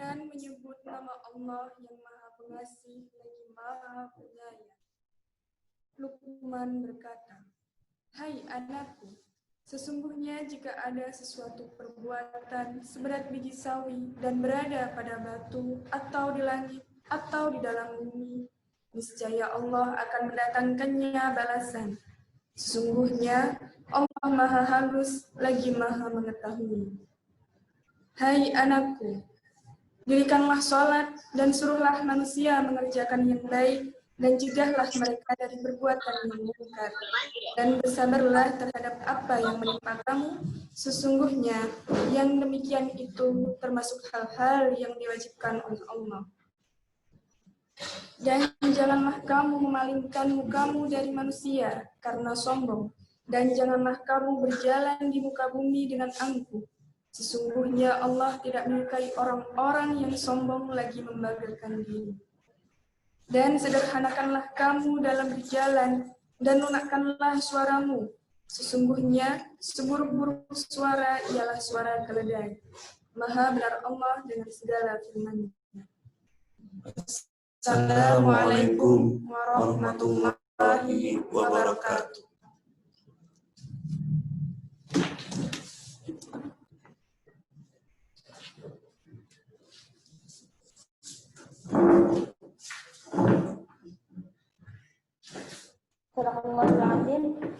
dengan menyebut nama Allah yang Maha Pengasih lagi Maha Penyayang. Luqman berkata, "Hai anakku, sesungguhnya jika ada sesuatu perbuatan seberat biji sawi dan berada pada batu atau di langit atau di dalam bumi, niscaya Allah akan mendatangkannya balasan. Sesungguhnya Allah Maha Halus lagi Maha Mengetahui. Hai anakku, dirikanlah sholat dan suruhlah manusia mengerjakan yang baik dan cegahlah mereka dari perbuatan yang mungkar. Dan bersabarlah terhadap apa yang menimpa kamu. Sesungguhnya yang demikian itu termasuk hal-hal yang diwajibkan oleh Allah. Dan janganlah kamu memalingkan mukamu dari manusia karena sombong. Dan janganlah kamu berjalan di muka bumi dengan angkuh. Sesungguhnya Allah tidak menyukai orang-orang yang sombong lagi membanggakan diri. Dan sederhanakanlah kamu dalam berjalan, dan lunakkanlah suaramu. Sesungguhnya seburuk-buruk suara ialah suara keledai. Maha benar Allah dengan segala firman-Nya. Assalamualaikum warahmatullahi wabarakatuh.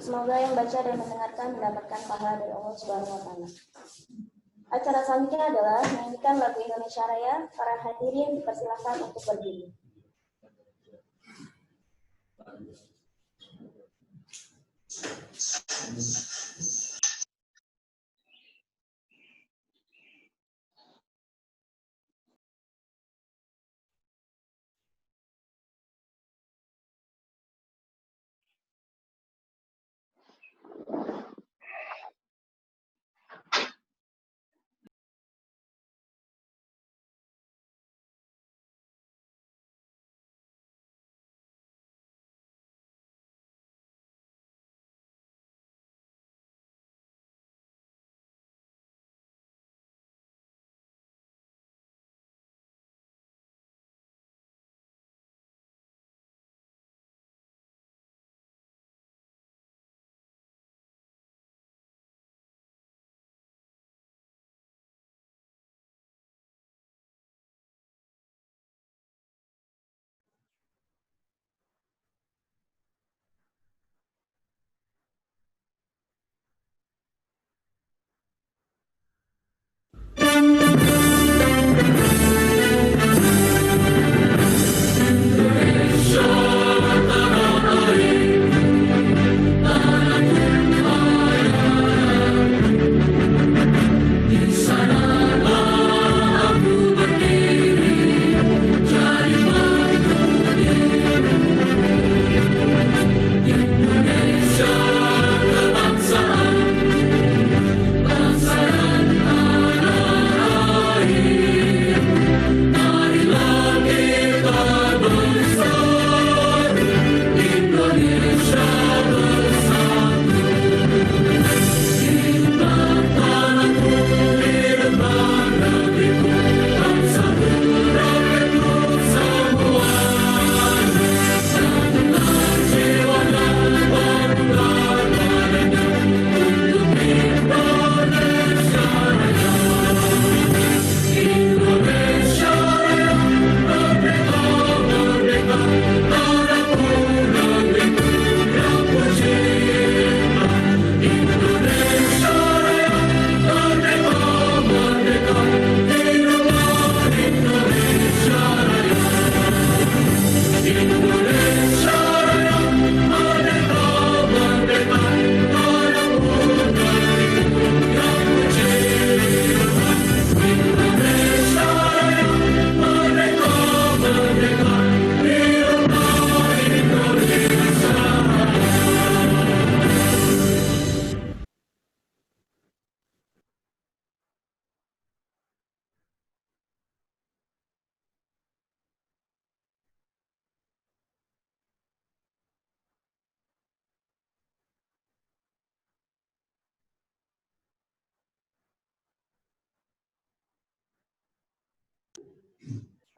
Semoga yang baca dan mendengarkan mendapatkan pahala dari Allah Subhanahu wa taala. Acara selanjutnya adalah menyanyikan lagu Indonesia Raya. Para hadirin dipersilakan untuk berdiri.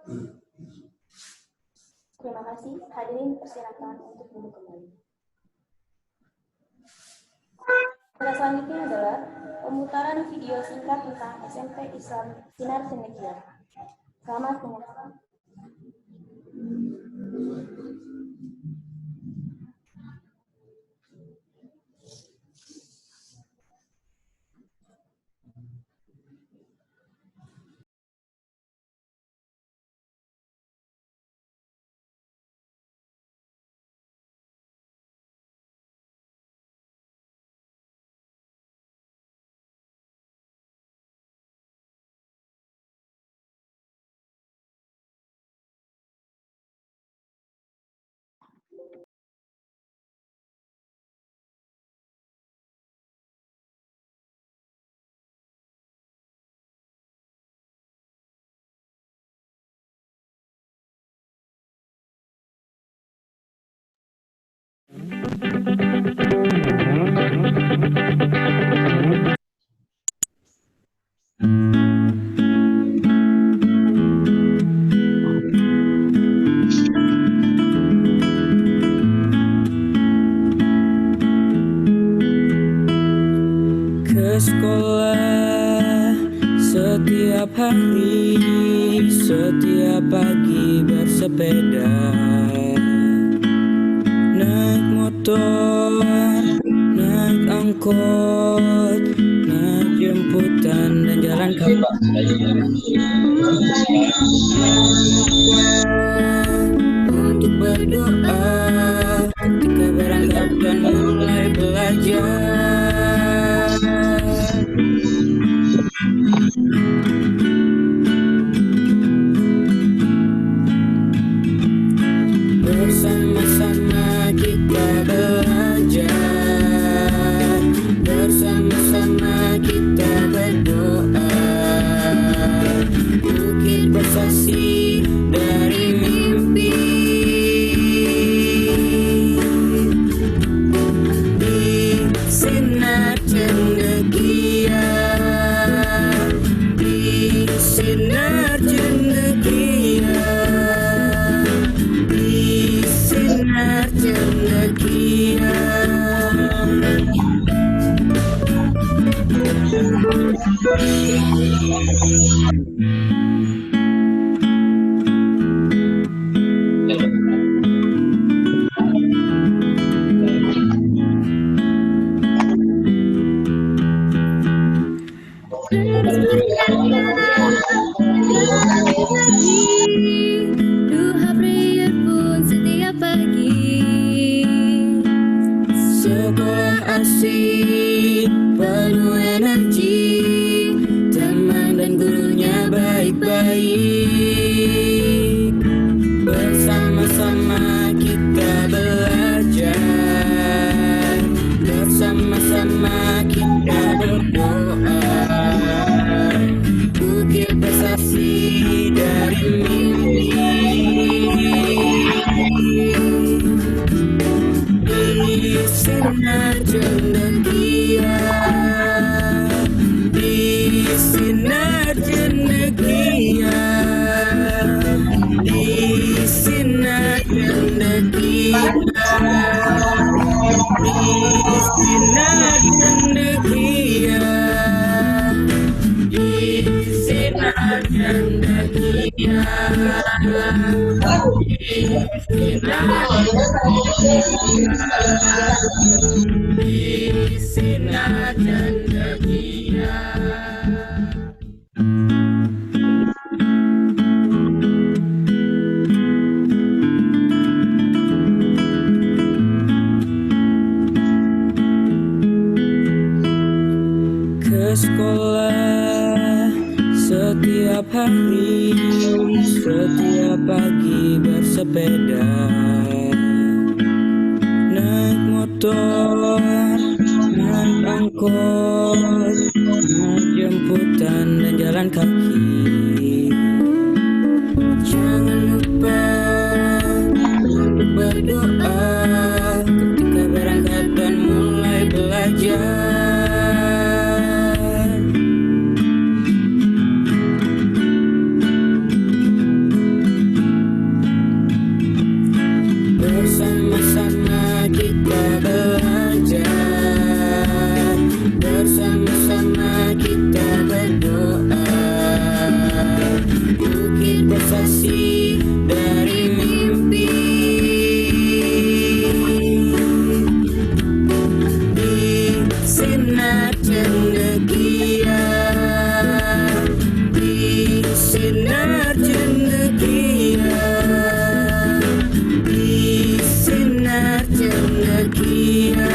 Terima kasih. Hadirin persilakan untuk duduk kembali. Acara selanjutnya adalah pemutaran video singkat tentang SMP Islam Sinar Cendekia. Selamat menyaksikan. Ke sekolah setiap hari, setiap pagi bersepeda, naik motor, naik angkot, naik jemputan dan jalan kaki. Untuk berdoa ketika berangkat dan mulai belajar. Bersama-sama kita belajar, bersama-sama kita berdoa, bukit bersaksi dari mimpi. Di sinar cendekia, di sinar cendekia, di sinar cendekia. Duha prayer pun setiap pagi. Sekolah asik penuh energi, teman dan gurunya baik-baik. Bersama-sama kita belajar, bersama-sama kita berdoa, bukit bersaksi dari mimpi. Di sinar cendekia, di sinar cendekia, di sinar cendekia, di sinar cendekia, di sinar cendekia, di sinar cendekia. Ke sekolah setiap hari, setiap pagi bersepeda, naik motor, naik angkot, naik jemputan dan jalan kaki. Jangan lupa untuk berdoa ketika berangkat dan mulai belajar. sinar cendekia, di sinar cendekia.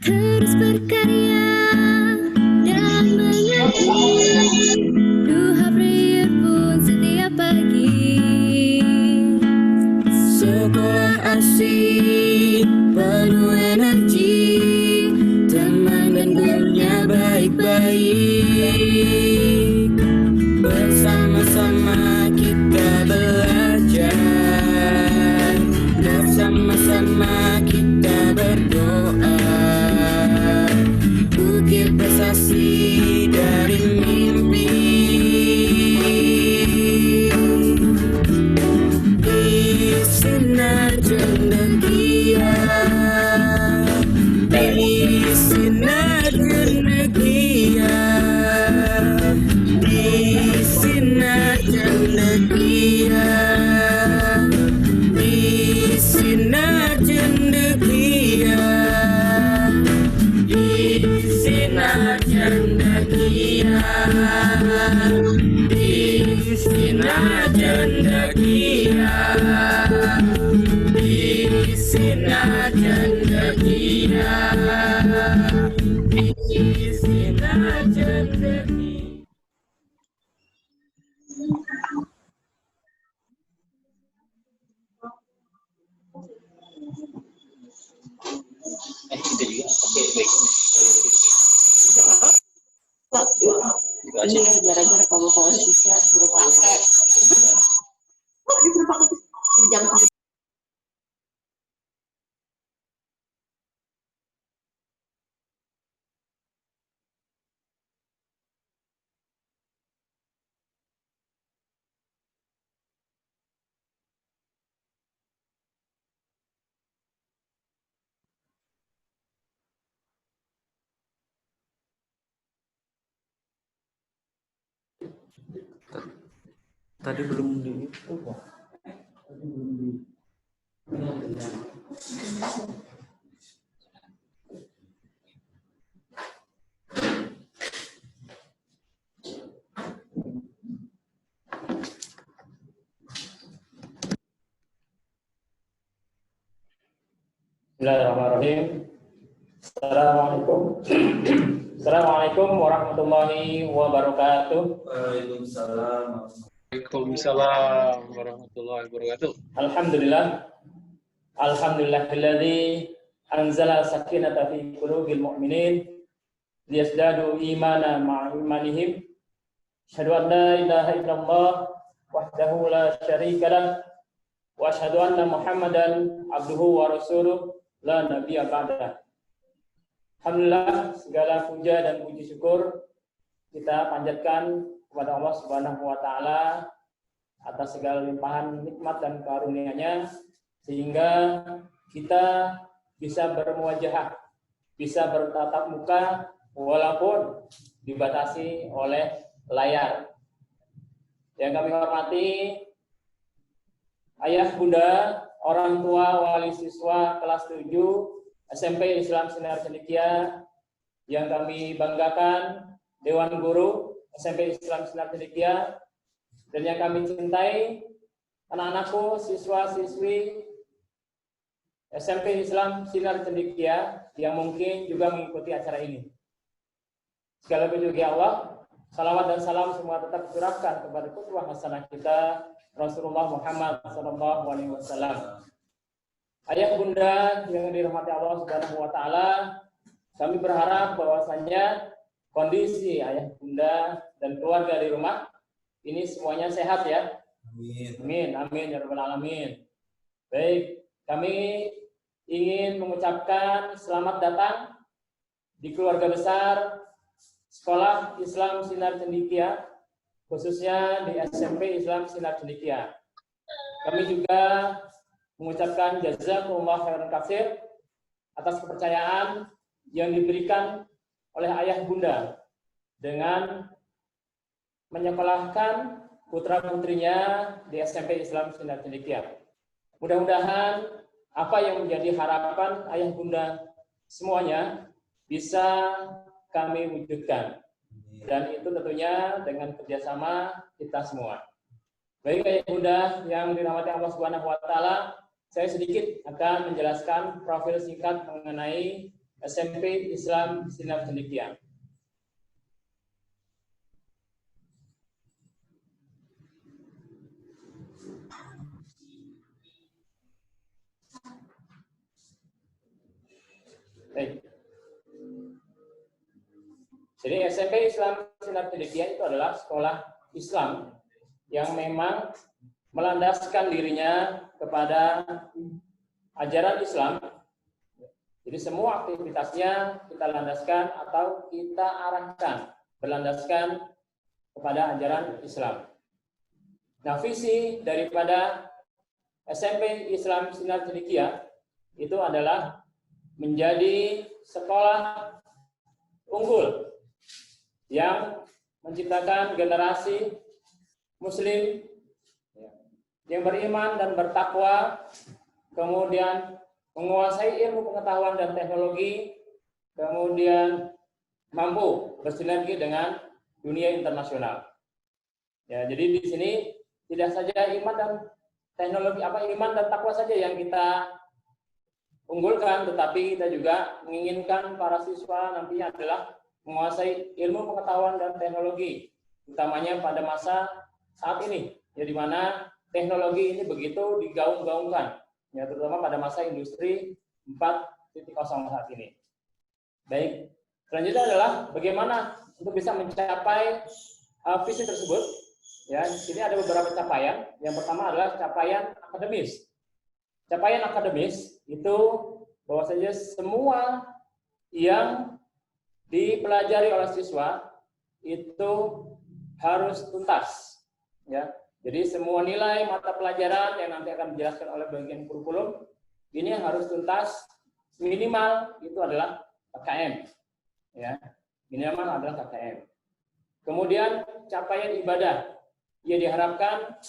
Terus berkarya dan mengaji, duha prayer pun setiap pagi. Sekolah asik penuh energi, teman dan gurunya baik-baik. Bersama-sama kita belajar, bersama-sama kita berdoa, ukir prestasi dari mimpi. Di sinar cendekia, di sinar cendekia, di sinar cendekia, di sinar cendekia, di sinar cendekia, di sinar cendekia, di sinar cendekia, di sinar cendekia. Kita juga. Oke, baik. Ini gara-gara kamu posisi suruh pakai. Kok disuruh pakai jam satu? Tadi belum di itu kok. Tadi belum di. Bismillahirrahmanirrahim. Assalamualaikum warahmatullahi wabarakatuh. Waalaikumsalam. Waalaikumsalam warahmatullahi wabarakatuh. Alhamdulillahilladzi anzala sakinata fi qulubil mu'minin liyazdadu imanan ma'a imanihim. Asyhadu an la ilaha illallah wahdahu la syarika lah wa asyhadu anna Muhammadan abduhu wa rasuluh la nabiyya ba'dah. Alhamdulillah, segala puja dan puji syukur kita panjatkan kepada Allah Subhanahu wa taala atas segala limpahan nikmat dan karunia-Nya sehingga kita bisa bermuwajahah, bisa bertatap muka walaupun dibatasi oleh layar. Yang kami hormati ayah, bunda, orang tua, wali siswa kelas 7 SMP Islam Sinar Cendekia yang kami banggakan, Dewan Guru SMP Islam Sinar Cendekia, dan yang kami cintai, anak-anakku, siswa-siswi SMP Islam Sinar Cendekia yang mungkin juga mengikuti acara ini. Segala puji bagi Allah, salawat dan salam semua tetap curahkan kepada qudwah hasanah kita Rasulullah Muhammad SAW. Ayah, bunda yang dirahmati Allah Subhanahu wa taala, kami berharap bahwasanya kondisi ayah, bunda dan keluarga di rumah ini semuanya sehat ya. Amin. Amin ya rabbal alamin. Baik, kami ingin mengucapkan selamat datang di keluarga besar Sekolah Islam Sinar Cendekia, khususnya di SMP Islam Sinar Cendekia. Kami juga mengucapkan jazakumullah khairan katsir atas kepercayaan yang diberikan oleh ayah bunda dengan menyekolahkan putra-putrinya di SMP Islam Sinar Cendekia. Mudah-mudahan apa yang menjadi harapan ayah bunda semuanya bisa kami wujudkan. Dan itu tentunya dengan kerjasama kita semua. Baik ayah bunda yang dirahmati Allah Subhanahu wa Ta'ala, saya sedikit akan menjelaskan profil singkat mengenai SMP Islam Sinar Cendekia. Baik. Jadi SMP Islam Sinar Cendekia itu adalah sekolah Islam yang memang melandaskan dirinya kepada ajaran Islam. Jadi semua aktivitasnya kita landaskan atau kita arahkan berlandaskan kepada ajaran Islam. Nah, visi daripada SMP Islam Sinar Cendekia itu adalah menjadi sekolah unggul yang menciptakan generasi Muslim yang beriman dan bertakwa, kemudian menguasai ilmu pengetahuan dan teknologi, kemudian mampu bersinergi dengan dunia internasional. Ya, jadi di sini tidak saja iman dan teknologi iman dan takwa saja yang kita unggulkan, tetapi kita juga menginginkan para siswa nantinya adalah menguasai ilmu pengetahuan dan teknologi, utamanya pada masa saat ini, ya, di mana teknologi ini begitu digaung-gaungkan, ya, terutama pada masa industri 4.0 saat ini. Baik, selanjutnya adalah bagaimana untuk bisa mencapai visi tersebut. Ya, di sini ada beberapa capaian. Yang pertama adalah capaian akademis. Capaian akademis itu bahwasanya semua yang dipelajari oleh siswa itu harus tuntas. Ya, jadi semua nilai mata pelajaran yang nanti akan dijelaskan oleh bagian kurikulum ini harus tuntas, minimal itu adalah KKM. Ya, minimal adalah KKM. Kemudian capaian ibadah, ya diharapkan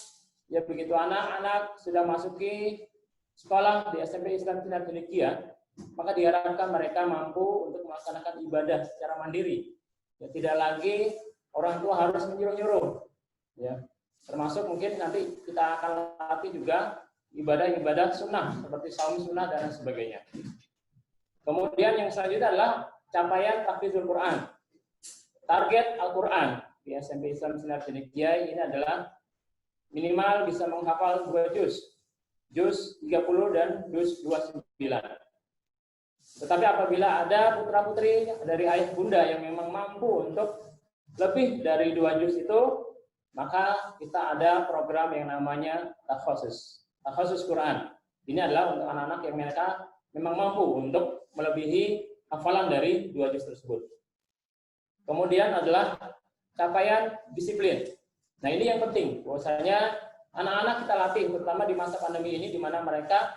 ya begitu anak-anak sudah masuki sekolah di SMP Islam Sinar Cendekia, maka diharapkan mereka mampu untuk melaksanakan ibadah secara mandiri. Ya, tidak lagi orang tua harus menyuruh-nyuruh. Ya, termasuk mungkin nanti kita akan latih juga ibadah-ibadah sunnah seperti saum sunnah dan sebagainya. Kemudian yang selanjutnya adalah capaian tahfidzul Quran. Target Al-Quran di SMP Islam Sinar Cendekia ini adalah minimal bisa menghafal 2 juz. Juz 30 dan juz 29. Tetapi apabila ada putra-putri dari ayah bunda yang memang mampu untuk lebih dari 2 juz itu, maka kita ada program yang namanya takhusus Quran. Ini adalah untuk anak-anak yang mereka memang mampu untuk melebihi hafalan dari 2 juz tersebut. Kemudian adalah capaian disiplin. Nah, ini yang penting, bahwasanya anak-anak kita latih, terutama di masa pandemi ini, di mana mereka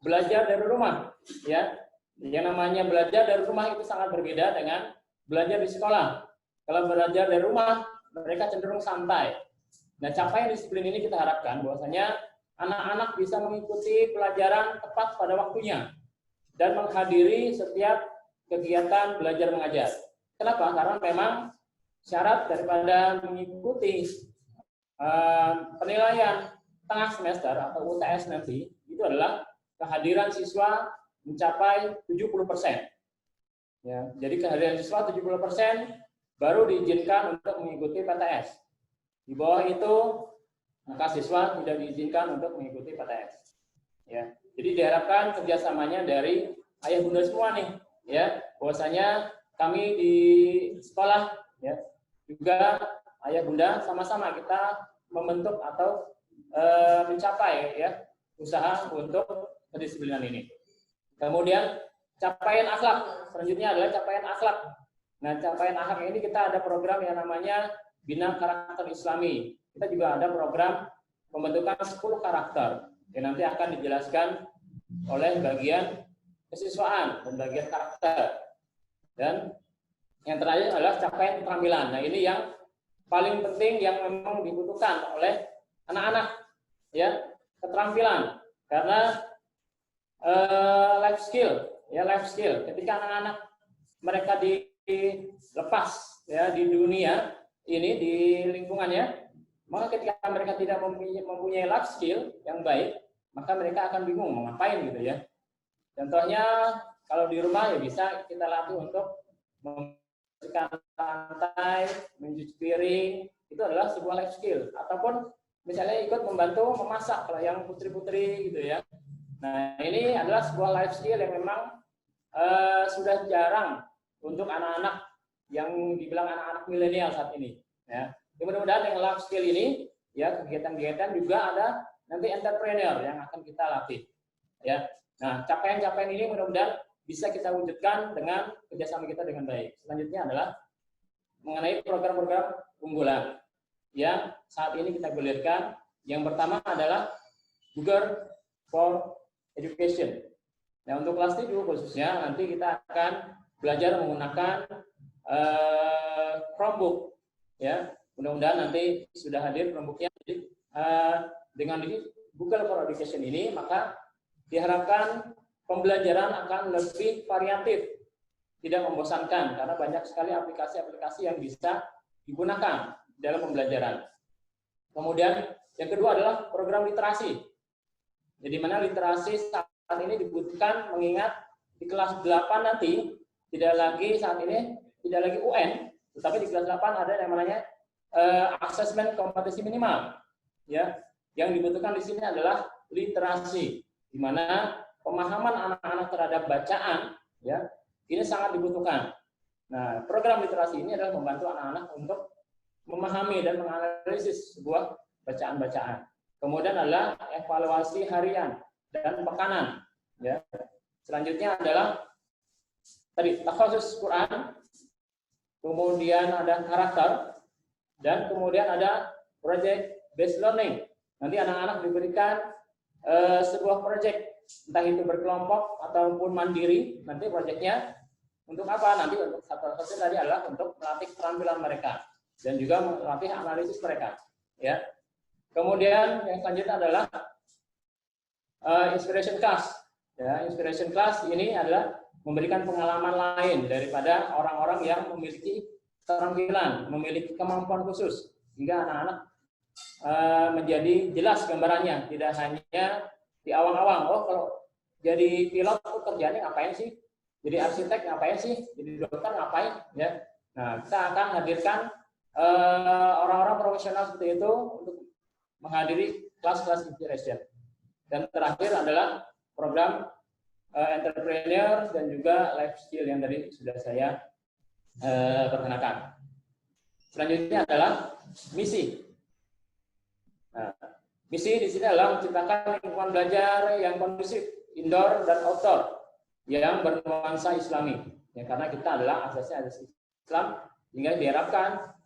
belajar dari rumah. Ya, yang namanya belajar dari rumah itu sangat berbeda dengan belajar di sekolah. Kalau belajar dari rumah, mereka cenderung santai. Nah, capaian disiplin ini kita harapkan bahwasanya anak-anak bisa mengikuti pelajaran tepat pada waktunya dan menghadiri setiap kegiatan belajar mengajar. Kenapa? Karena memang syarat daripada mengikuti penilaian tengah semester atau UTS nanti itu adalah kehadiran siswa mencapai 70%. Ya, jadi kehadiran siswa 70% baru diizinkan untuk mengikuti PTS. Di bawah itu maka siswa tidak diizinkan untuk mengikuti PTS. Ya, jadi diharapkan kerjasamanya dari ayah bunda semua nih, ya, bahwasanya kami di sekolah, ya, juga ayah bunda sama-sama kita membentuk atau mencapai ya usaha untuk kedisiplinan ini. Kemudian capaian akhlak, selanjutnya adalah capaian akhlak. Nah, capaian akhlak ini kita ada program yang namanya Bina Karakter Islami. Kita juga ada program pembentukan 10 karakter yang nanti akan dijelaskan oleh bagian kesiswaan dan bagian karakter. Dan Yang terakhir adalah capaian keterampilan. Nah, ini yang paling penting yang memang dibutuhkan oleh anak-anak, ya, keterampilan. Karena life skill, ya, life skill. Ketika anak-anak mereka dilepas, ya, di dunia ini, di lingkungannya, maka ketika mereka tidak mempunyai life skill yang baik, maka mereka akan bingung mau ngapain gitu ya. Contohnya kalau di rumah ya bisa kita latih untuk membersihkan lantai, mencuci piring, itu adalah sebuah life skill. Ataupun misalnya ikut membantu memasak kalau yang putri-putri gitu ya. Nah, ini adalah sebuah life skill yang memang sudah jarang untuk anak-anak yang dibilang anak-anak milenial saat ini. Ya, mudah-mudahan dengan life skill ini, ya, kegiatan-kegiatan juga ada nanti entrepreneur yang akan kita latih. Ya, nah, capaian-capaian ini mudah-mudahan bisa kita wujudkan dengan kerjasama kita dengan baik. Selanjutnya adalah mengenai program-program unggulan yang saat ini kita gulirkan. Yang pertama adalah Google for Education. Nah, untuk kelas 7 khususnya nanti kita akan belajar menggunakan Chromebook. Ya, mudah-mudahan nanti sudah hadir Chromebooknya. Jadi dengan Google for Education ini maka diharapkan pembelajaran akan lebih variatif, tidak membosankan karena banyak sekali aplikasi-aplikasi yang bisa digunakan dalam pembelajaran. Kemudian yang kedua adalah program literasi. Jadi mana literasi saat ini dibutuhkan mengingat di kelas 8 nanti tidak lagi saat ini tidak lagi UN, tetapi di kelas 8 ada yang namanya asesmen kompetisi minimal. Ya, yang dibutuhkan di sini adalah literasi, di mana pemahaman anak-anak terhadap bacaan, ya, ini sangat dibutuhkan. Nah, program literasi ini adalah membantu anak-anak untuk memahami dan menganalisis sebuah bacaan-bacaan. Kemudian adalah evaluasi harian dan pekanan. Ya. Selanjutnya adalah tadi takhasus Quran, kemudian ada karakter, dan kemudian ada project based learning. Nanti anak-anak diberikan sebuah project, entah itu berkelompok ataupun mandiri. Nanti proyeknya untuk apa? Nanti untuk satu tadi adalah untuk melatih keterampilan mereka dan juga melatih analisis mereka. Ya. Kemudian yang selanjutnya adalah inspiration class. Ya, inspiration class ini adalah memberikan pengalaman lain daripada orang-orang yang memiliki keterampilan, memiliki kemampuan khusus, hingga anak-anak menjadi jelas gambarannya, tidak hanya di awang-awang. Oh, kalau jadi pilot itu kerjanya ngapain sih? Jadi arsitek ngapain sih? Jadi dokter ngapain? Ya. Nah, kita akan hadirkan orang-orang profesional seperti itu untuk menghadiri kelas-kelas inspiration. Dan terakhir adalah program entrepreneur dan juga life skill yang tadi sudah saya perkenalkan. Selanjutnya adalah misi. Nah, misi di sini adalah menciptakan lingkungan belajar yang kondusif, indoor dan outdoor, yang bernuansa Islami. Ya, karena kita adalah asasnya asas Islam, sehingga diharapkan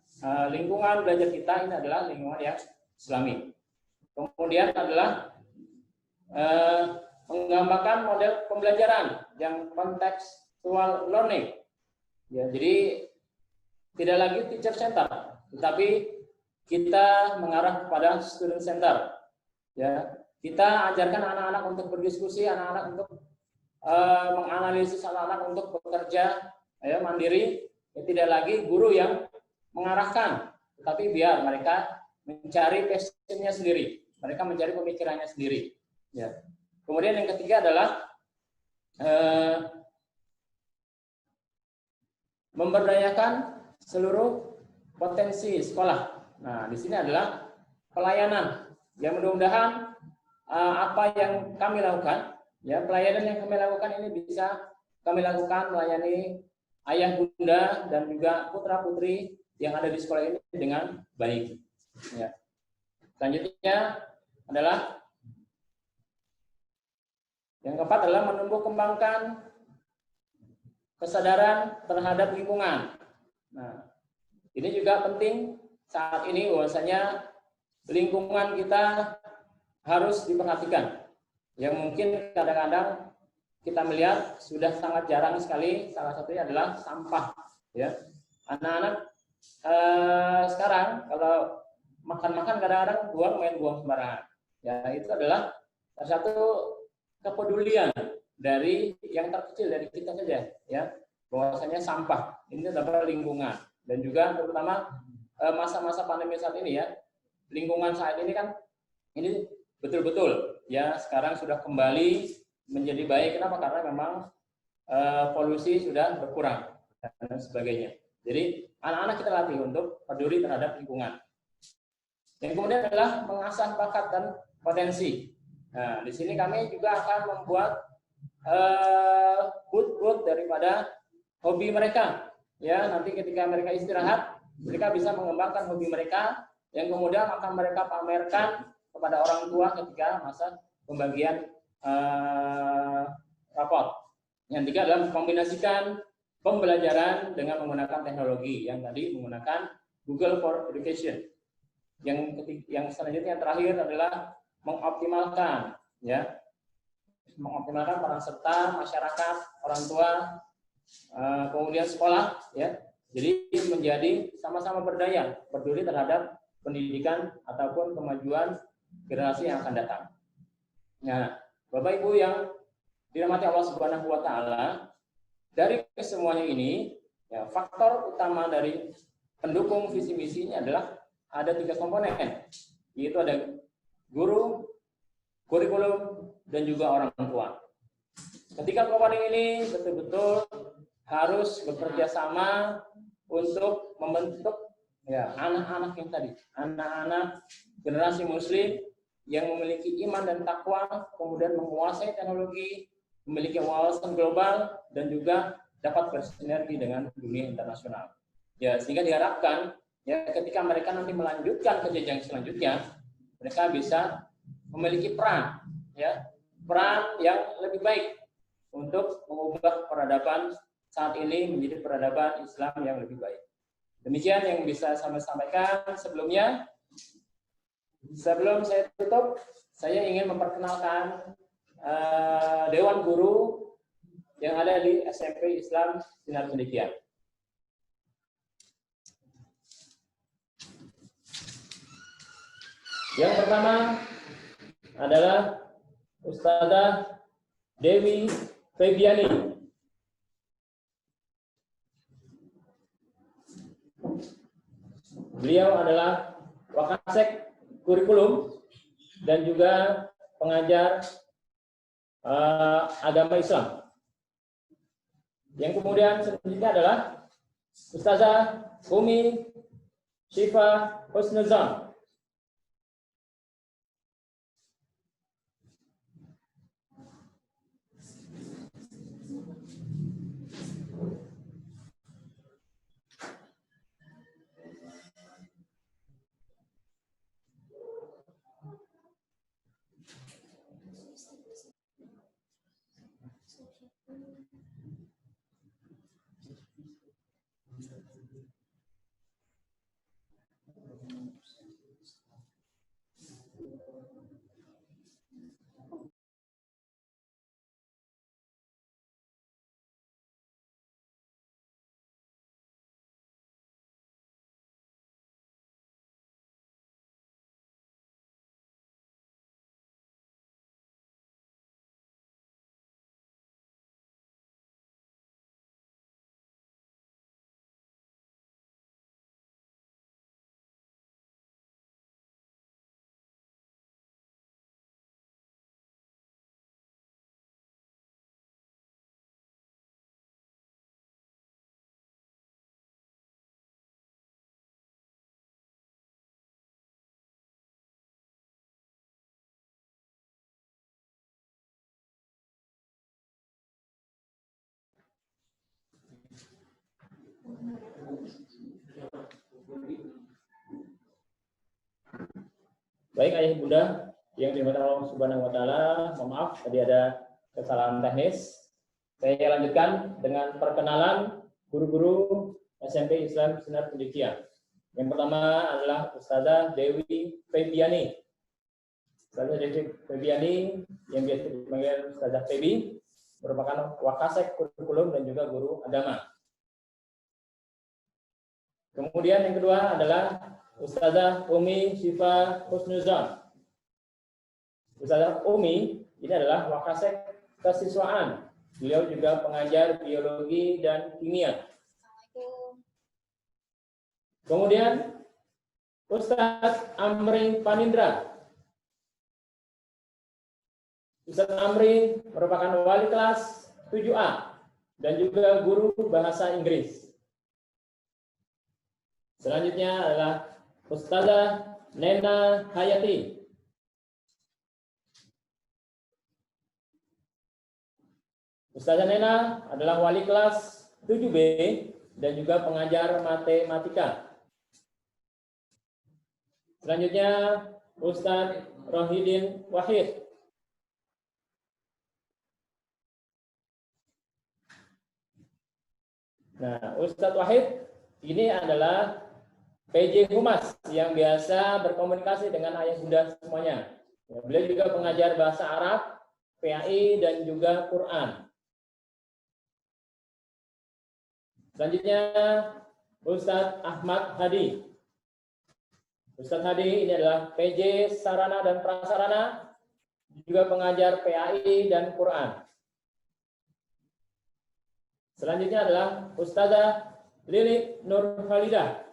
lingkungan belajar kita ini adalah lingkungan yang Islami. Kemudian adalah menggambarkan model pembelajaran yang contextual learning. Ya, jadi tidak lagi teacher center, tetapi kita mengarah kepada student center. Ya, kita ajarkan anak-anak untuk berdiskusi, anak-anak untuk menganalisis, anak-anak untuk bekerja, ya, mandiri. Ya, tidak lagi guru yang mengarahkan, tetapi biar mereka mencari passionnya sendiri, mereka mencari pemikirannya sendiri. Ya. Kemudian yang ketiga adalah memberdayakan seluruh potensi sekolah. Nah, di sini adalah pelayanan. Ya, mudah-mudahan apa yang kami lakukan, ya, pelayanan yang kami lakukan ini bisa kami lakukan melayani ayah bunda dan juga putra putri yang ada di sekolah ini dengan baik. Ya. Selanjutnya adalah yang keempat adalah menumbuh kembangkan kesadaran terhadap lingkungan. Nah, ini juga penting saat ini bahwasanya lingkungan kita harus diperhatikan. Yang mungkin kadang-kadang kita melihat sudah sangat jarang sekali, salah satunya adalah sampah. Ya, anak-anak sekarang kalau makan-makan kadang-kadang main buang sembarangan. Ya, itu adalah salah satu kepedulian dari yang terkecil dari kita saja, ya, bahwasanya sampah ini adalah lingkungan, dan juga terutama masa-masa pandemi saat ini, ya, lingkungan saat ini kan ini betul-betul, ya, sekarang sudah kembali menjadi baik. Kenapa? Karena memang polusi sudah berkurang dan sebagainya. Jadi anak-anak kita latih untuk peduli terhadap lingkungan. Yang kemudian adalah mengasah bakat dan potensi. Nah, di sini kami juga akan membuat booth daripada hobi mereka. Ya, nanti ketika mereka istirahat, mereka bisa mengembangkan hobi mereka yang kemudian akan mereka pamerkan kepada orang tua ketika masa pembagian raport. Yang ketiga adalah mengkombinasikan pembelajaran dengan menggunakan teknologi, yang tadi menggunakan Google for Education. Yang selanjutnya terakhir adalah mengoptimalkan, ya, mengoptimalkan peran serta masyarakat, orang tua, kemudian sekolah, ya. Jadi menjadi sama-sama berdaya, peduli terhadap pendidikan ataupun kemajuan generasi yang akan datang. Nah, Bapak Ibu yang dirahmati Allah Subhanahu wa taala, dari kesemuanya ini, ya, faktor utama dari pendukung visi misi ini adalah ada 3 komponen, yaitu ada guru, kurikulum, dan juga orang tua. Ketiga komponen ini betul-betul harus bekerja sama untuk membentuk, ya, anak-anak yang tadi, anak-anak generasi muslim yang memiliki iman dan takwa, kemudian menguasai teknologi, memiliki wawasan global, dan juga dapat bersinergi dengan dunia internasional. Ya, sehingga diharapkan, ya, ketika mereka nanti melanjutkan ke jenjang selanjutnya, mereka bisa memiliki peran, ya, peran yang lebih baik untuk mengubah peradaban saat ini menjadi peradaban Islam yang lebih baik. Demikian yang bisa saya sampaikan sebelumnya. Sebelum saya tutup, saya ingin memperkenalkan Dewan Guru yang ada di SMP Islam Sinar Cendekia. Yang pertama adalah Ustazah Dewi Febiani. Beliau adalah Wakasek Kurikulum dan juga pengajar agama Islam. Yang kemudian selanjutnya adalah Ustazah Umi Syifa Husnuzan. Baik, ayah bunda yang dirahmati Allah Subhanahu wa taala, mohon maaf tadi ada kesalahan teknis. Saya lanjutkan dengan perkenalan guru-guru SMP Islam Sinar Cendekia. Yang pertama adalah Ustazah Dewi Febiani. Ustazah Dewi Febiani yang biasa dipanggil Ustazah Febi merupakan Wakasek Kurikulum dan juga guru agama. Kemudian yang kedua adalah Ustazah Umi Syifa Husnuzon. Ustazah Umi ini adalah Wakasek Kesiswaan. Beliau juga pengajar biologi dan kimia. Kemudian Ustadz Amri Panindra. Ustadz Amri merupakan wali kelas 7A dan juga guru bahasa Inggris. Selanjutnya adalah Ustazah Nena Hayati. Ustazah Nena adalah wali kelas 7B dan juga pengajar matematika. Selanjutnya Ustadz Rohidin Wahid. Nah, Ustadz Wahid ini adalah PJ Humas yang biasa berkomunikasi dengan ayah bunda semuanya. Beliau juga pengajar bahasa Arab, PAI, dan juga Quran. Selanjutnya Ustadz Ahmad Hadi. Ustadz Hadi ini adalah PJ Sarana dan Prasarana, juga pengajar PAI dan Quran. Selanjutnya adalah Ustazah Lili Nur Khalidah.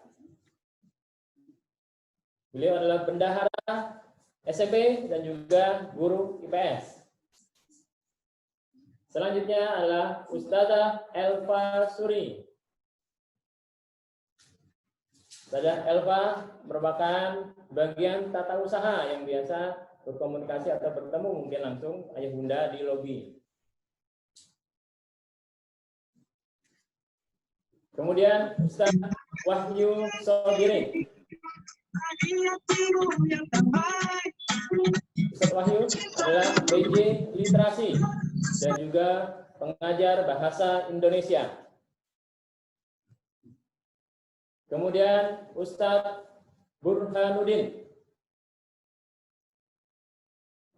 Beliau adalah bendahara SMP dan juga guru IPS. Selanjutnya adalah Ustazah Elva Suri. Ustazah Elva merupakan bagian tata usaha yang biasa berkomunikasi atau bertemu mungkin langsung ayah bunda di lobi. Kemudian Ustaz Wahyu Sobiring. Ustaz Wahyu adalah PJ Literasi dan juga pengajar bahasa Indonesia. Kemudian Ustadz Burhanuddin.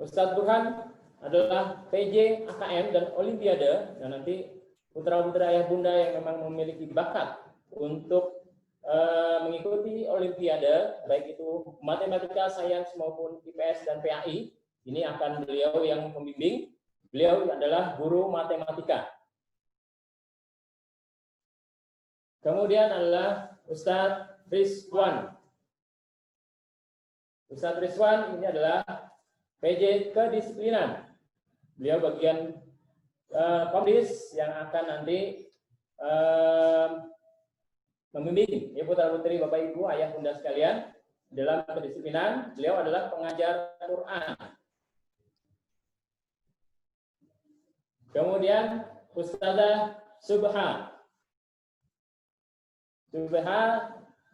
Ustadz Burhan adalah PJ AKM dan Olimpiade, dan nanti putra-putri ayah bunda yang memang memiliki bakat untuk mengikuti Olimpiade, baik itu matematika, sains maupun IPS dan PAI, ini akan beliau yang membimbing. Beliau adalah guru matematika. Kemudian adalah Ustadz Rizwan. Ustadz Rizwan ini adalah PJ Kedisiplinan. Beliau bagian komdis yang akan nanti membimbing ya putra-putri Bapak Ibu, ayah bunda sekalian dalam kedisiplinan. Beliau adalah pengajar Quran. Kemudian Ustazah Subha. Subha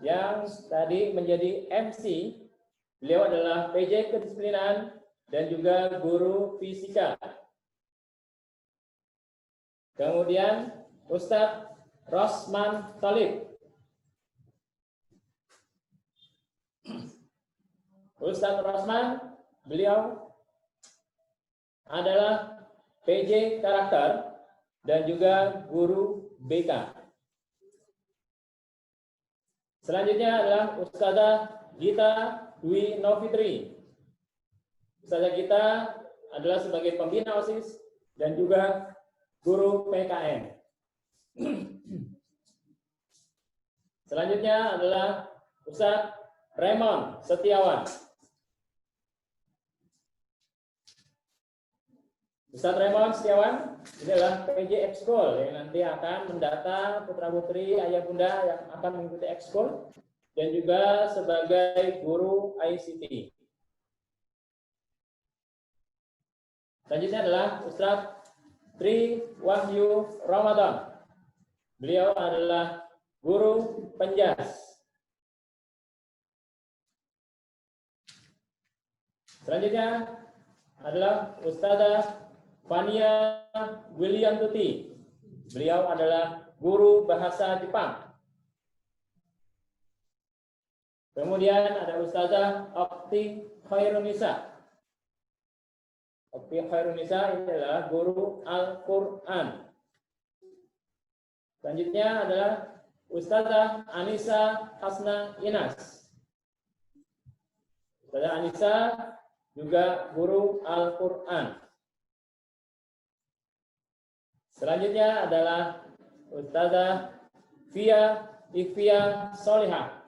yang tadi menjadi MC, beliau adalah PJ Kedisiplinan dan juga guru fisika. Kemudian Ustadz Rosman Talib. Ustadz Rosman, beliau adalah PJ Karakter dan juga guru BK. Selanjutnya adalah Ustazah Gita Dwi Novitri. Ustazah Gita adalah sebagai pembina OSIS dan juga guru PKN. Selanjutnya adalah Ustadz Raymond Setiawan. Ustadz Raymond Setiawan ini adalah PJ Ekskul yang nanti akan mendata putra-putri ayah bunda yang akan mengikuti ekskul dan juga sebagai guru ICT. Selanjutnya adalah Ustadz Tri Wahyu Ramadan. Beliau adalah guru penjas. Selanjutnya adalah Ustazah Fania Williantuti. Beliau adalah guru bahasa Jepang. Kemudian ada Ustazah Okti Khairunisa. Okti Khairunisa ini adalah guru Al-Quran. Selanjutnya adalah Ustazah Anissa Hasna Inas. Ustazah Anissa juga guru Al-Quran. Selanjutnya adalah Ustazah Fia Ifia Solihah.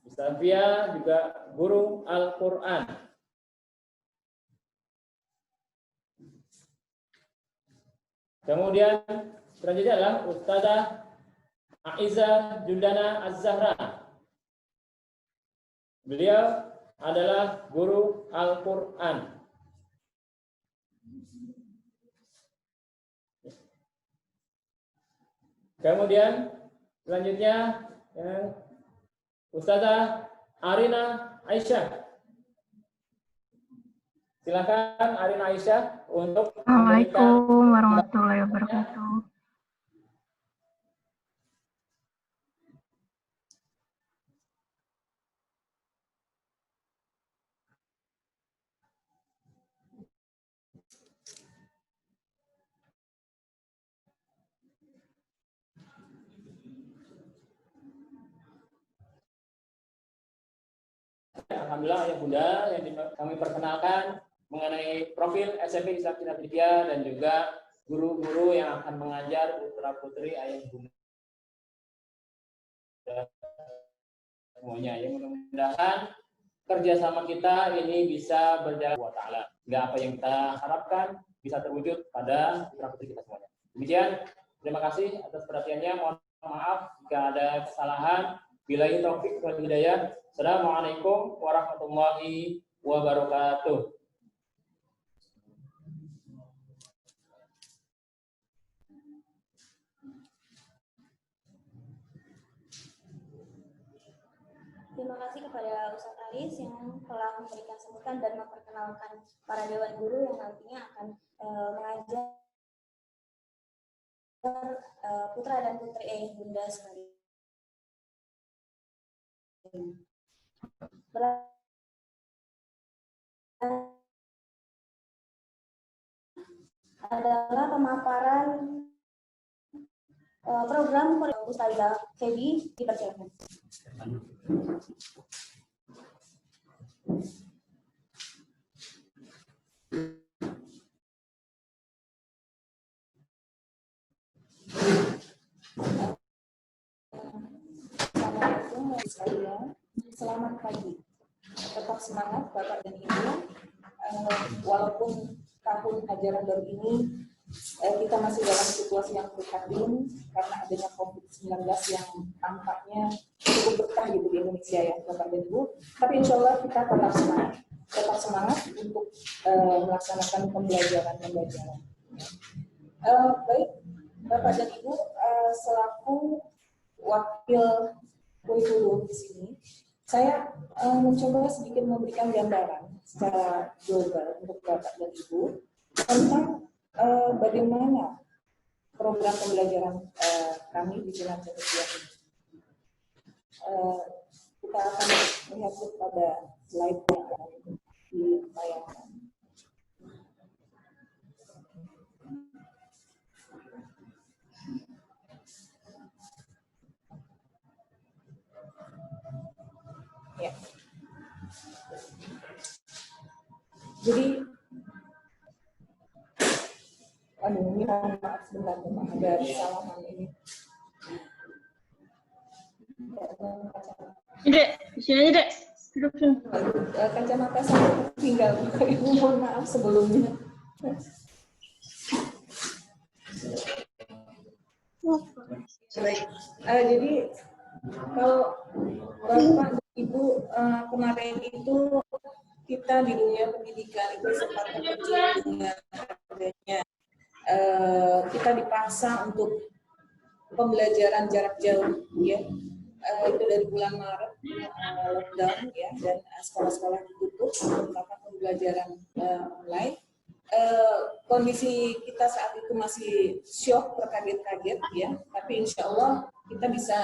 Ustazah Fia juga guru Al-Quran. Kemudian selanjutnya adalah Ustazah Aiza Jundana Az-Zahra. Beliau adalah guru Al-Quran. Kemudian selanjutnya Ustazah Arina Aisyah. Silakan Arina Aisyah untuk Assalamualaikum warahmatullahi wabarakatuh. Alhamdulillah ya Bunda yang kami perkenalkan mengenai profil SMP Islam Cina Tiga dan juga guru-guru yang akan mengajar putra-putri ayah Bunda semuanya. Ya mudah-mudahan kerjasama kita ini bisa berjalan wa ta'ala. Nggak apa yang kita harapkan bisa terwujud pada putra-putri kita semuanya. Demikian, terima kasih atas perhatiannya. Mohon maaf jika ada kesalahan. Billahi taufik wal hidayah. Assalamualaikum warahmatullahi wabarakatuh. Terima kasih kepada Ustadz Aris yang telah memberikan sambutan dan memperkenalkan para dewan guru yang nantinya akan mengajar putra dan putri ayah bunda sekalian. Adalah pemaparan program Ustazah Febi, dipersilakan. Assalamualaikum sekalian. Selamat pagi. Tetap semangat Bapak dan Ibu. Walaupun tahun ajaran baru ini kita masih dalam situasi yang prihatin karena adanya COVID-19 yang tampaknya cukup berkah gitu di Indonesia ya Bapak dan Ibu. Tapi insya Allah kita tetap semangat untuk melaksanakan pembelajaran. Baik Bapak dan Ibu, selaku wakil kurikulum di sini, saya mencoba sedikit memberikan gambaran secara global untuk Bapak dan Ibu tentang bagaimana program pembelajaran kami di Cina Tiga ini. Kita akan melihat pada slide yang akan ditayangkan. Ya. Jadi, ini maaf sebentar, ada kesalahan ini. Dek, di sini aja, Dek. Duduk sini. Kacamata saya tinggal, Ibu mohon maaf sebelumnya. Baik, jadi kalau Bapak Ibu kemarin itu kita di dunia pendidikan itu sempat terkejut dengan adanya kita dipaksa untuk pembelajaran jarak jauh ya. Itu dari bulan Maret lockdown ya, dan sekolah-sekolah ditutup untuk melakukan pembelajaran online. Kondisi kita saat itu masih shock, terkaget-kaget ya, tapi insya Allah kita bisa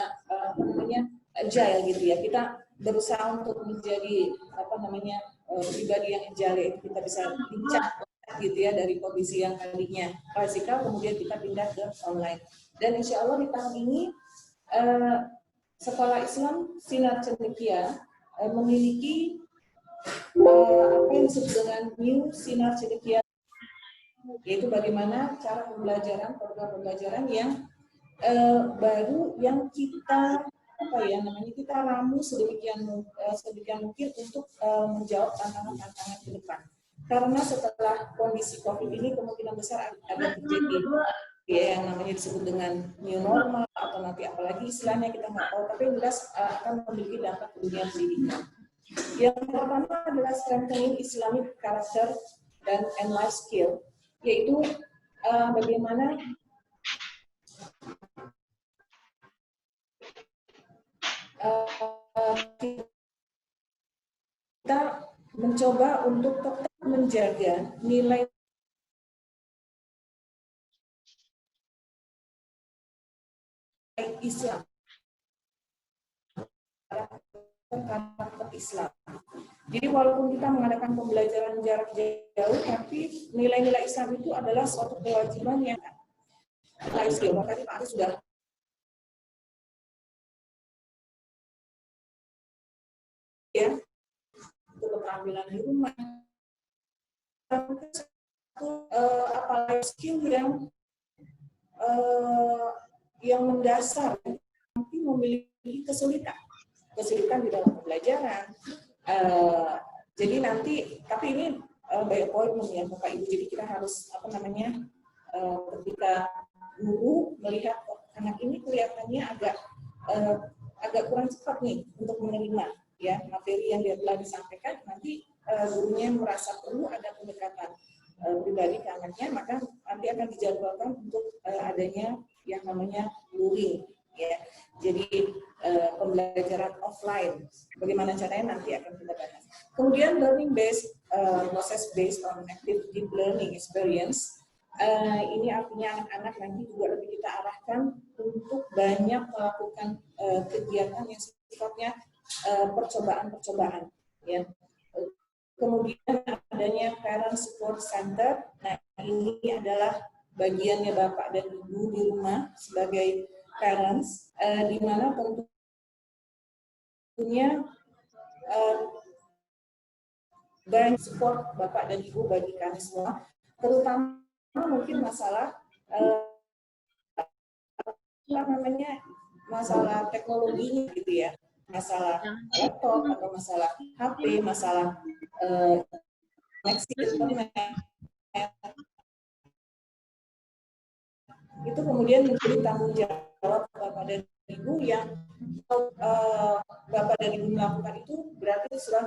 agile gitu ya. Kita berusaha untuk menjadi pribadi yang agile, kita bisa lincah gitu ya dari kondisi yang tadinya klasikal kemudian kita pindah ke online. Dan insya Allah di tahun ini Sekolah Islam Sinar Cendekia memiliki apa yang disebut dengan New Sinar Cendekia, yaitu bagaimana cara pembelajaran, program pembelajaran yang baru yang kita kita ramu sedemikian mungkin untuk menjawab tantangan-tantangan ke depan. Karena setelah kondisi COVID ini kemungkinan besar ada terjadi ya yang namanya disebut dengan new normal atau nanti apalagi istilahnya kita nggak tahu, tapi jelas akan memiliki dampak ke dunia pendidikan. Yang pertama adalah strengthening Islamic character and life skill, yaitu bagaimana kita mencoba untuk tetap menjaga nilai Islam, karakter Islam. Jadi walaupun kita mengadakan pembelajaran jarak jauh, tapi nilai-nilai Islam itu adalah suatu kewajiban yang life skill. Makanya Pak Ari sudah ya untuk keterampilan di rumah. Apa life skill yang mendasar nanti memiliki kesulitan di dalam pembelajaran. Jadi nanti, tapi ini banyak poin ya Bapak Ibu. Jadi kita harus ketika guru melihat anak ini kelihatannya agak kurang cepat nih untuk menerima ya materi yang dia telah disampaikan. Nanti gurunya merasa perlu ada pendekatan pribadi ke anaknya, maka nanti akan dijadwalkan untuk adanya yang namanya luring ya. Jadi pembelajaran offline, bagaimana caranya nanti akan kita bahas. Kemudian learning based, process based on active deep learning experience. Ini artinya anak-anak nanti juga lebih kita arahkan untuk banyak melakukan kegiatan yang sifatnya percobaan-percobaan ya. Kemudian adanya parent support center. Nah, ini adalah bagiannya Bapak dan Ibu di rumah sebagai parents, di mana tentunya banyak support Bapak dan Ibu bagi kami semua, terutama mungkin masalah masalah teknologinya gitu ya, masalah laptop atau masalah HP, masalah koneksi internet. Itu kemudian menjadi tanggung jawab Bapak dan Ibu yang Bapak dan Ibu melakukan itu berarti sudah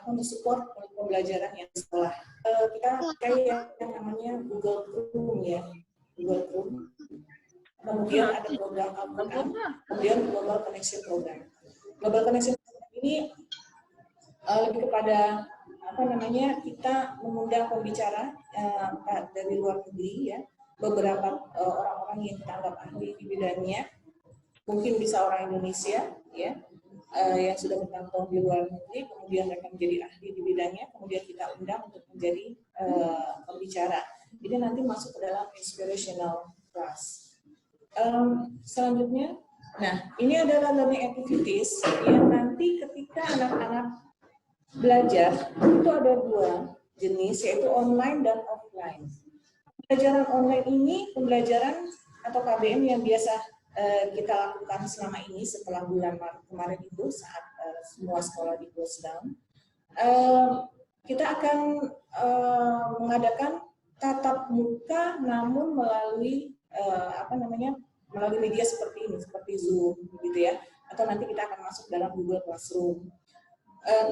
mensupport pembelajaran yang sekolah. Kita pakai yang namanya Google Chrome ya, Google Chrome. Kemudian ada program Al-Quran, kemudian Global Connection Program. Global Connection Program ini lebih kepada kita mengundang pembicara dari luar negeri ya, beberapa orang-orang yang kita anggap ahli di bidangnya, mungkin bisa orang Indonesia ya, yang sudah bertahun-tahun di luar negeri, kemudian mereka menjadi ahli di bidangnya, kemudian kita undang untuk menjadi pembicara. Jadi nanti masuk ke dalam inspirational class. Selanjutnya, nah ini adalah learning activities yang nanti ketika anak-anak belajar itu ada dua jenis, yaitu online dan offline. Pembelajaran online ini pembelajaran atau KBM yang biasa kita lakukan selama ini setelah bulan Maret kemarin itu saat semua sekolah di close down. Kita akan mengadakan tatap muka namun melalui melalui media seperti ini, seperti Zoom gitu ya, atau nanti kita akan masuk dalam Google Classroom.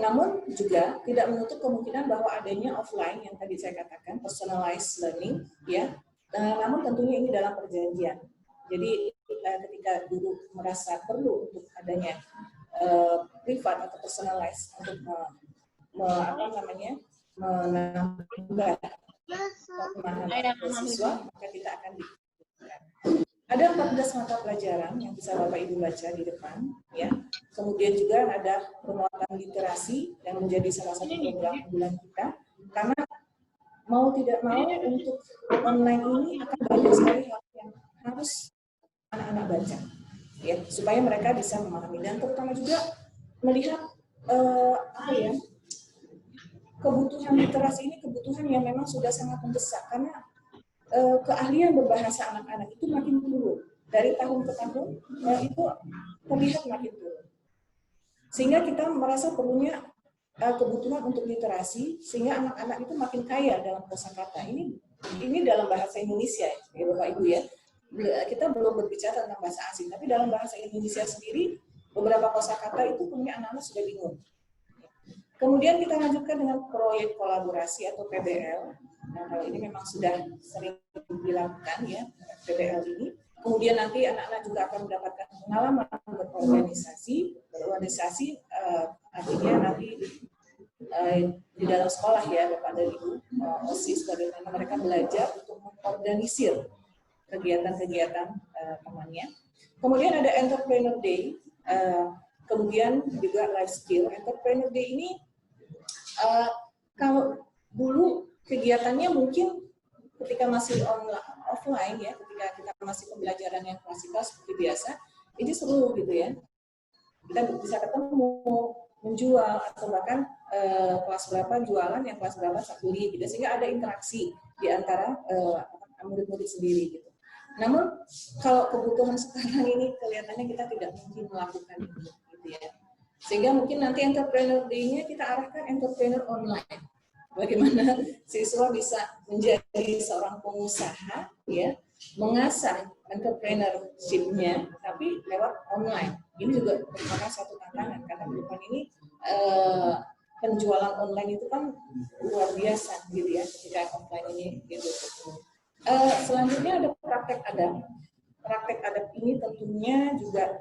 Namun juga tidak menutup kemungkinan bahwa adanya offline yang tadi saya katakan personalized learning ya. Namun tentunya ini dalam perjanjian. Jadi ketika guru merasa perlu untuk adanya privat atau personalized untuk menambah pemahaman siswa, maka kita akan dibutuhkan. Ada 14 mata pelajaran yang bisa Bapak Ibu baca di depan, ya. Kemudian juga ada penguatan literasi yang menjadi salah satu program unggulan kita, karena mau tidak mau untuk online ini akan banyak sekali hal yang harus anak-anak baca, ya, supaya mereka bisa memahami dan terutama juga melihat kebutuhan literasi ini kebutuhan yang memang sudah sangat mendesak karena keahlian berbahasa anak-anak itu makin turun dari tahun ke tahun, itu terlihat makin turun, sehingga kita merasa perlunya kebutuhan untuk literasi sehingga anak-anak itu makin kaya dalam kosakata. Ini dalam bahasa Indonesia ya Bapak Ibu ya. Kita belum berbicara tentang bahasa asing, tapi dalam bahasa Indonesia sendiri beberapa kosakata itu punya anak-anak sudah bingung. Kemudian kita lanjutkan dengan proyek kolaborasi atau PBL. Nah, hal ini memang sudah sering dilakukan ya, PBL ini. Kemudian nanti anak-anak juga akan mendapatkan pengalaman berorganisasi, artinya nanti di dalam sekolah ya Bapak dan Ibu, OSIS, bagaimana mereka belajar untuk mengorganisir kegiatan-kegiatan temannya. Kemudian ada Entrepreneur Day, kemudian juga Life Skill. Entrepreneur Day ini kalau dulu kegiatannya mungkin ketika masih offline ya, ketika kita masih pembelajaran yang klasikal seperti biasa, ini seru gitu ya. Kita bisa ketemu, menjual, atau bahkan kelas berapa jualan, yang kelas berapa beli gitu, sehingga ada interaksi di antara murid-murid sendiri gitu. Namun kalau kebutuhan sekarang ini kelihatannya kita tidak mungkin melakukan itu gitu ya. Sehingga mungkin nanti Entrepreneur Day-nya kita arahkan entrepreneur online. Bagaimana siswa bisa menjadi seorang pengusaha, ya, mengasah entrepreneurship-nya, tapi lewat online. Ini juga merupakan satu tantangan karena depan ini penjualan online itu kan luar biasa, gitu ya, ketika offline ini gitu. Selanjutnya ada praktek adab. Praktek adab ini tentunya juga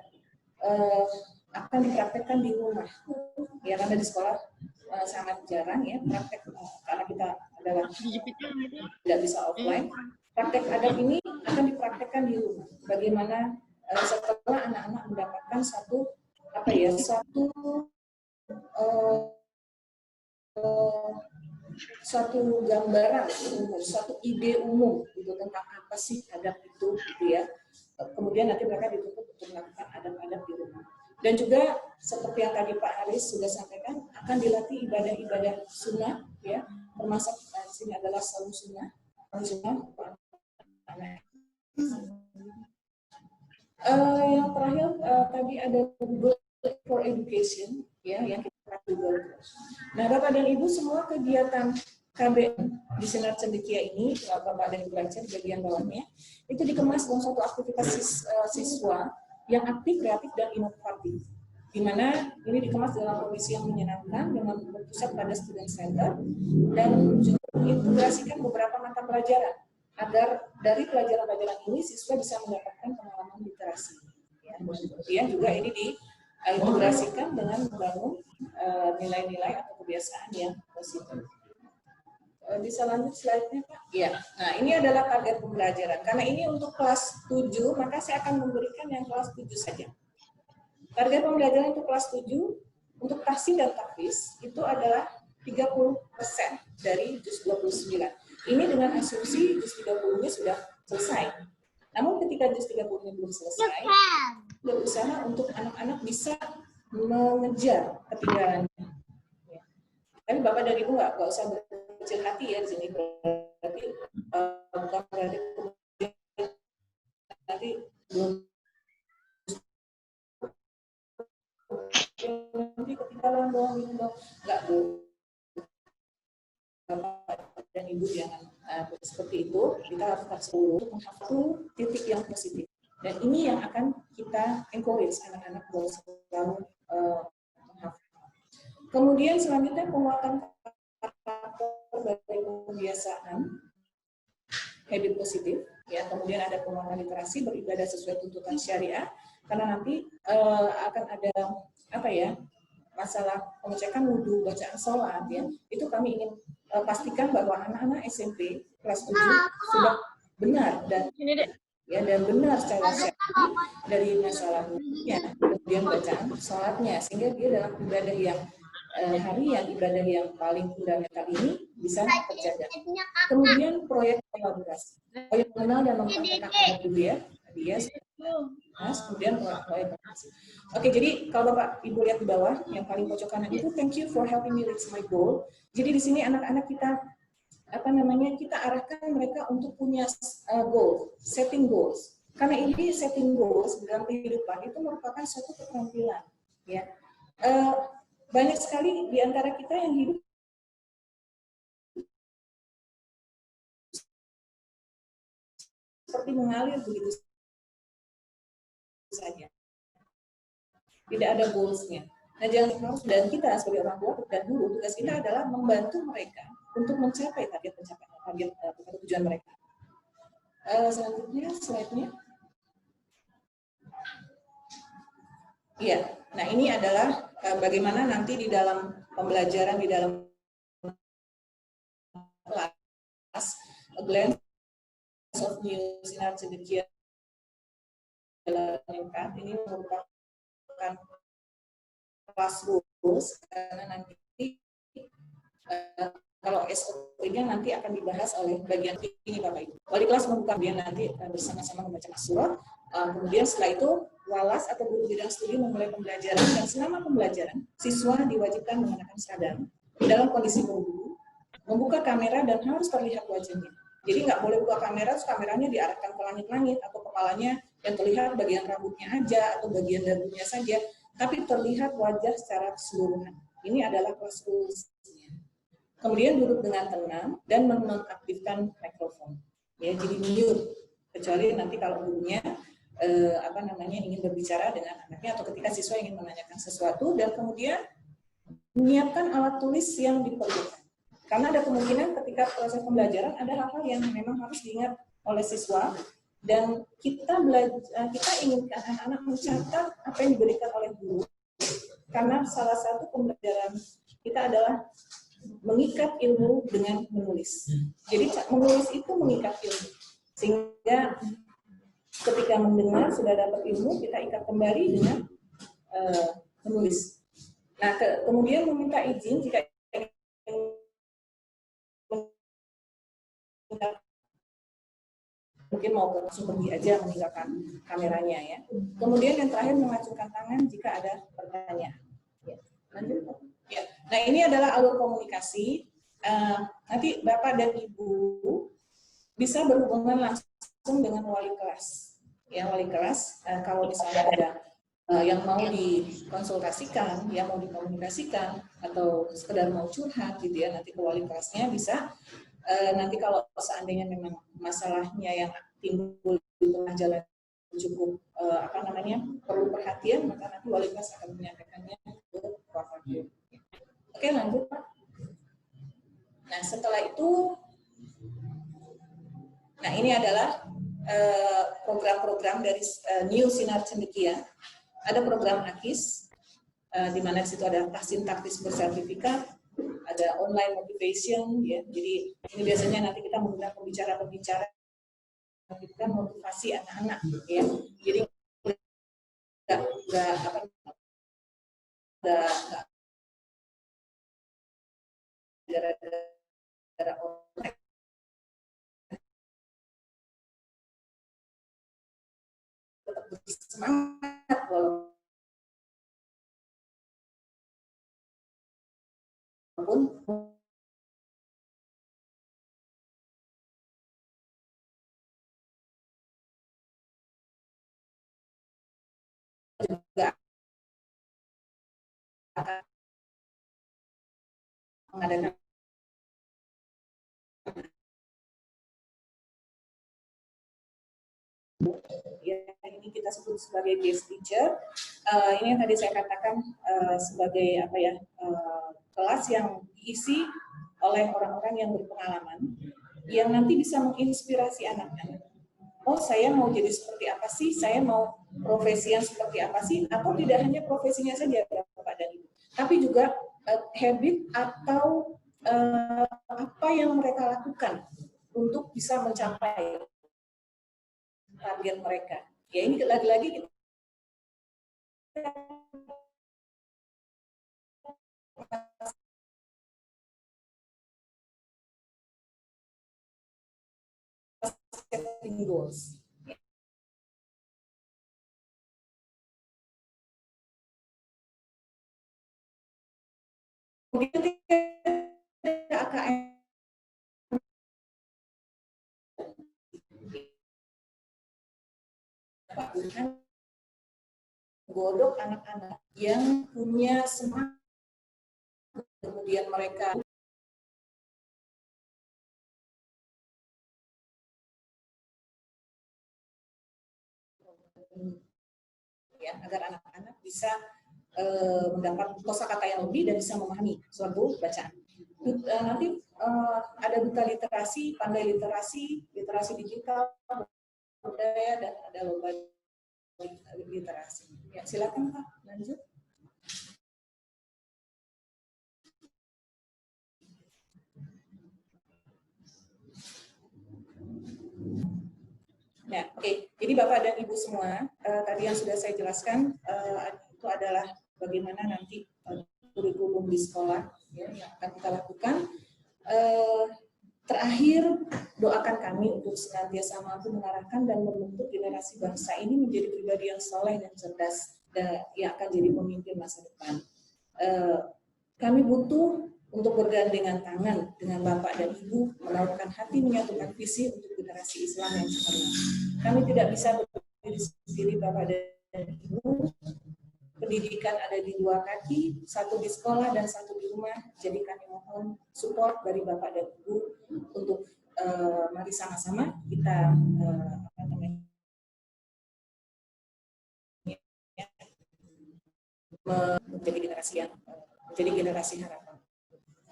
akan dipraktekkan di rumah, ya, karena di sekolah sangat jarang ya praktek karena kita adalah tidak bisa offline. Praktek adab ini akan dipraktekkan di rumah. Bagaimana setelah anak-anak mendapatkan satu gambaran umum, satu ide umum gitu tentang apa sih adab itu, gitu ya. Kemudian nanti mereka dituntut untuk melakukan adab-adab di rumah. Dan juga seperti yang tadi Pak Haris sudah sampaikan, akan dilatih ibadah-ibadah sunnah, ya, termasuk di sini adalah saum sunnah. Yang terakhir tadi ada Google for Education, ya, yang kita Google. Nah, Bapak dan Ibu, semua kegiatan KBM di Sinar Cendekia ini, Bapak dan Ibu baca di bagian bawahnya, itu dikemas dalam suatu aktivitas siswa yang aktif, kreatif, dan inovatif. Di mana ini dikemas dalam kondisi yang menyenangkan dengan berpusat pada student center dan juga mengintegrasikan beberapa mata pelajaran agar dari pelajaran-pelajaran ini siswa bisa mendapatkan pengalaman literasi. Ya, kemudian juga ini diintegrasikan dengan membangun nilai-nilai atau kebiasaan yang positif. Bisa lanjut slide-nya Pak? Ya. Nah, ini adalah target pembelajaran. Karena ini untuk kelas 7, maka saya akan memberikan yang kelas 7 saja. Target pembelajaran untuk kelas 7, untuk tahsin dan tahfiz, itu adalah 30% dari juz 29. Ini dengan asumsi juz 30-nya sudah selesai. Namun ketika juz 30-nya belum selesai, berusaha untuk anak-anak bisa mengejar ketinggalannya. Tapi Bapak dan Ibu nggak usah berkecil hati ya di sini, berarti bukan berarti nanti belum nanti ketinggalan dong, nggak boleh. Bapak dan Ibu jangan seperti itu. Kita harus tetap untuk menghafal titik yang positif. Dan ini yang akan kita encourage anak-anak buat selalu menghafal. Kemudian selanjutnya penguatan karakter dari kebiasaan habit positif, ya. Kemudian ada penguatan literasi beribadah sesuai tuntutan syariah, karena nanti akan ada masalah pengecekan wudhu, bacaan sholat, ya. Itu kami ingin pastikan bahwa anak-anak SMP kelas 7 sudah benar dan benar secara syar'i dari masalah wudhunya, kemudian bacaan sholatnya, sehingga dia dalam ibadah yang hari yang ibadah yang paling fundamental ini bisa terjaga. Kemudian proyek kolaborasi, proyek mengenal dan mempraktekkan anak dulu ya, tadi ya. Kemudian proyek kolaborasi. Oke, jadi kalau Bapak Ibu lihat di bawah yang paling pojok kanan itu, thank you for helping me reach my goal. Jadi di sini anak-anak kita kita arahkan mereka untuk punya goal, setting goals. Karena ini setting goals dalam kehidupan itu merupakan suatu keterampilan, ya. Banyak sekali di antara kita yang hidup seperti mengalir begitu saja. Tidak ada goals-nya. Nah, jangan, dan kita sebagai orang tua dan guru, tugas kita adalah membantu mereka untuk mencapai target tujuan mereka. Selanjutnya, slide-nya. Iya, nah ini adalah bagaimana nanti di dalam pembelajaran, di dalam kelas, a glance of new sinar cendekia ini merupakan kelas rules, karena nanti kalau SOP-nya nanti akan dibahas oleh bagian ini Bapak Ibu. Wali kelas membuka dia nanti bersama-sama membaca surat. Kemudian setelah itu walas atau guru bidang studi memulai pembelajaran, dan selama pembelajaran siswa diwajibkan mengenakan seragam dalam kondisi buru-buru, membuka kamera dan harus terlihat wajahnya. Jadi nggak boleh buka kamera, terus kameranya diarahkan ke langit-langit atau kepalanya yang terlihat bagian rambutnya aja atau bagian dagunya saja, tapi terlihat wajah secara keseluruhan. Ini adalah kelas rules-nya. Kemudian duduk dengan tenang dan menonaktifkan mikrofon. Ya, jadi mute, kecuali nanti kalau gurunya ingin berbicara dengan anaknya atau ketika siswa ingin menanyakan sesuatu, dan kemudian menyiapkan alat tulis yang diperlukan. Karena ada kemungkinan ketika proses pembelajaran ada hal-hal yang memang harus diingat oleh siswa, dan kita inginkan anak-anak mencatat apa yang diberikan oleh guru. Karena salah satu pembelajaran kita adalah mengikat ilmu dengan menulis. Jadi menulis itu mengikat ilmu. Sehingga ketika mendengar sudah dapat ilmu, kita ikat kembali dengan menulis. Nah, kemudian meminta izin jika mungkin mau langsung pergi aja meninggalkan kameranya ya. Kemudian yang terakhir mengacungkan tangan jika ada pertanyaan. Ya, lanjut. Ya. Nah, ini adalah alur komunikasi. Nanti Bapak dan Ibu bisa berhubungan langsung dengan wali kelas. Ya, wali kelas, kalau misalnya ada yang mau dikonsultasikan, yang mau dikomunikasikan, atau sekedar mau curhat gitu ya, nanti ke wali kelasnya bisa. Nanti kalau seandainya memang masalahnya yang timbul di tengah jalan cukup perlu perhatian, maka nanti wali kelas akan menyampaikannya ke Wakil. Oke, lanjut Pak. Nah, setelah itu, nah ini adalah program-program dari New Sinar Cendekia. Ada program AKIS, di mana di situ ada tahsin taktis bersertifikat, ada online motivation, ya. Jadi ini biasanya nanti kita menggunakan pembicara-pembicara kita motivasi anak-anak, ya. Jadi nggak gara-gara online. Tetap bersemangat walaupun juga akan mengadakan ya, ini kita sebut sebagai guest teacher. Ini yang tadi saya katakan sebagai kelas yang diisi oleh orang-orang yang berpengalaman, yang nanti bisa menginspirasi anak-anak. Oh, saya mau jadi seperti apa sih? Saya mau profesi yang seperti apa sih? Atau tidak hanya profesinya saja, Bapak dan Ibu, tapi juga habit atau apa yang mereka lakukan untuk bisa mencapai target mereka. Ya, ini lagi-lagi kita learning goals. Kemudian ketika AKM godok anak-anak yang punya semangat, kemudian mereka ya, agar anak-anak bisa mendapat kosakata yang lebih dan bisa memahami suatu bacaan. Nanti ada duta literasi, pandai literasi, literasi digital, budaya, dan ada lomba literasi. Ya, silakan Pak, lanjut. Nah, oke. Jadi Bapak dan Ibu semua, tadi yang sudah saya jelaskan itu adalah bagaimana nanti kurikulum di sekolah ya, yang akan kita lakukan. Terakhir, doakan kami untuk senantiasa mampu mengarahkan dan membentuk generasi bangsa ini menjadi pribadi yang soleh dan cerdas dan yang akan jadi pemimpin masa depan. Kami butuh untuk bergandengan tangan dengan Bapak dan Ibu, melakukan hati menyatukan visi untuk generasi Islam yang cemerlang. Kami tidak bisa berdiri sendiri Bapak dan Ibu. Pendidikan ada di dua kaki, satu di sekolah dan satu di rumah. Jadi kami mohon support dari Bapak dan Ibu untuk mari sama-sama kita menjadi generasi yang menjadi generasi harapan.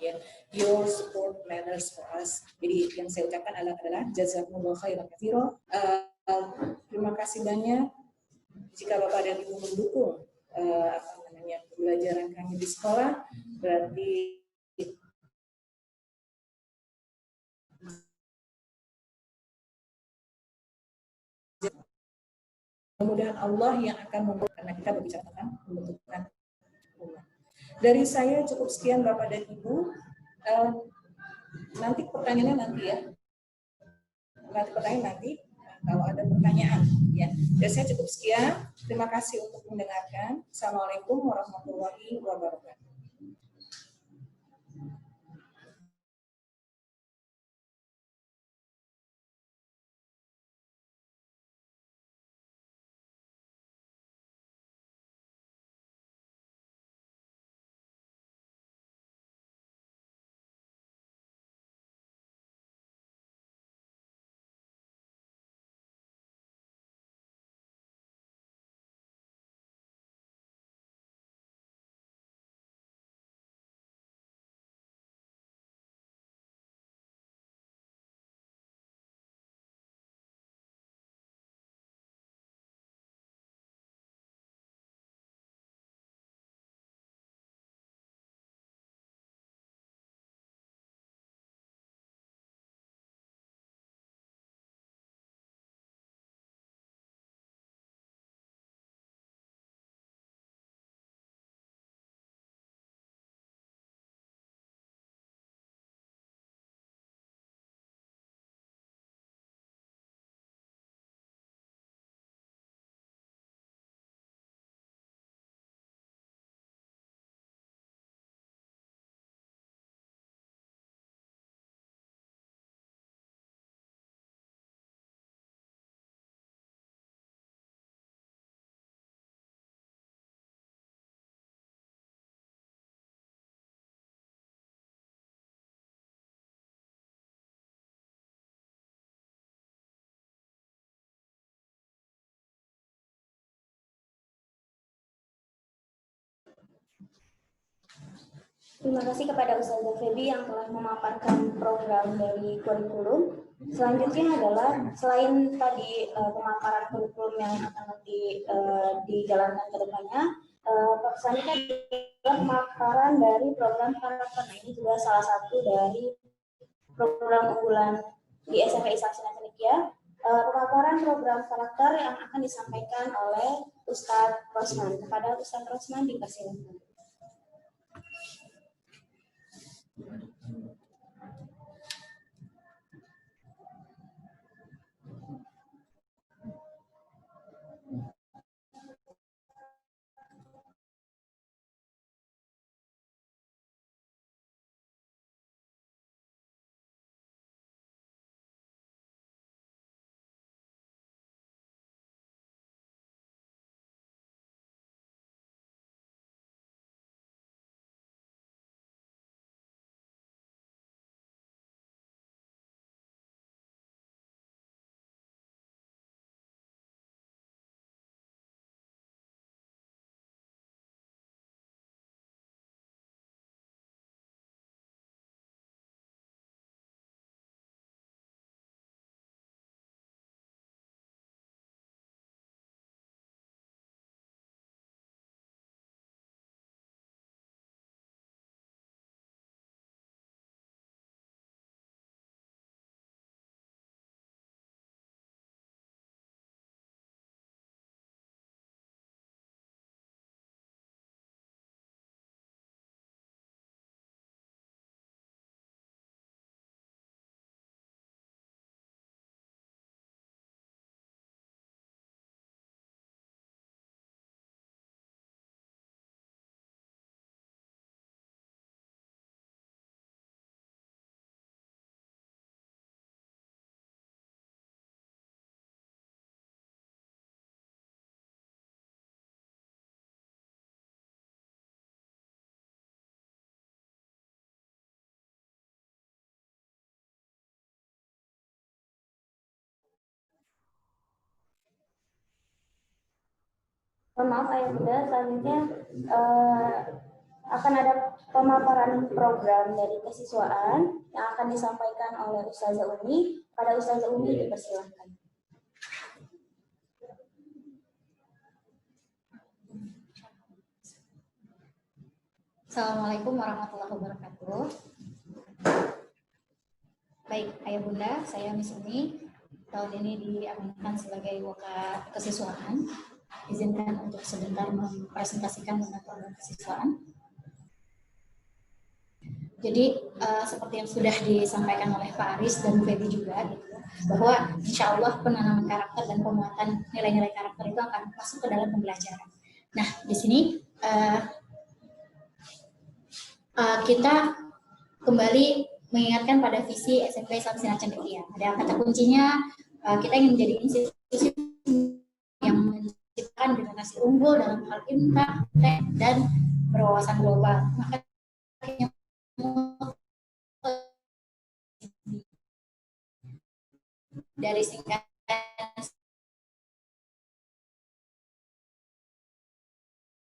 Ya, your support matters for us. Jadi yang saya ucapkan adalah jazakumullah khairan katsira. Terima kasih banyak jika Bapak dan Ibu mendukung pembelajaran kami di sekolah, berarti mudah-mudahan Allah yang akan membuat, karena kita berbicara tentang pembentukan umat. Dari saya cukup sekian Bapak dan Ibu. Nanti pertanyaannya nanti ya. Nanti kalau ada pertanyaan ya. Dari saya cukup sekian. Terima kasih untuk mendengarkan. Assalamualaikum warahmatullahi wabarakatuh. Terima kasih kepada Ustazah Febi yang telah memaparkan program dari kurikulum. Selanjutnya adalah selain tadi pemaparan kurikulum yang akan dijalankan ke depannya, selanjutnya adalah pemaparan dari program karakter. Nah, ini juga salah satu dari program unggulan di SMP Islam Sinar Cendekia. Pemaparan program karakter yang akan disampaikan oleh Ustadz Rosman. Kepada Ustadz Rosman dipersilakan. Mohon maaf Ayah Bunda, selanjutnya akan ada pemaparan program dari kesiswaan yang akan disampaikan oleh Ustazah Umi. Pada Ustazah Umi dipersilahkan. Assalamualaikum warahmatullahi wabarakatuh. Baik, Ayah Bunda, saya Miss Umi. Tahun ini diamanahkan sebagai Waka Kesiswaan. Izinkan untuk sebentar mempresentasikan tentang program kesiswaan. Jadi seperti yang sudah disampaikan oleh Pak Aris dan Bu Feby juga, gitu, bahwa insya Allah penanaman karakter dan penguatan nilai-nilai karakter itu akan masuk ke dalam pembelajaran. Nah, di sini kita kembali mengingatkan pada visi SMP Islam Sinar Cendekia. Ada kata kuncinya, kita ingin menjadi institusi yang menciptakan generasi unggul dalam hal impact dan berwawasan global. Maka dari singkatan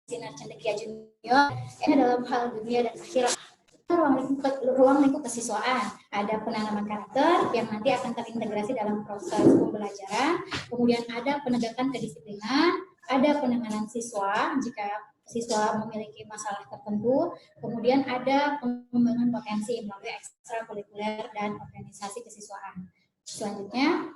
Sinar Cendekia Junior ini dalam hal dunia dan akhirat. Ruang lingkup kesiswaan, ada penanaman karakter yang nanti akan terintegrasi dalam proses pembelajaran, kemudian ada penegakan kedisiplinan, ada penanganan siswa jika siswa memiliki masalah tertentu, kemudian ada pengembangan potensi melalui ekstrakurikuler dan organisasi kesiswaan. Selanjutnya,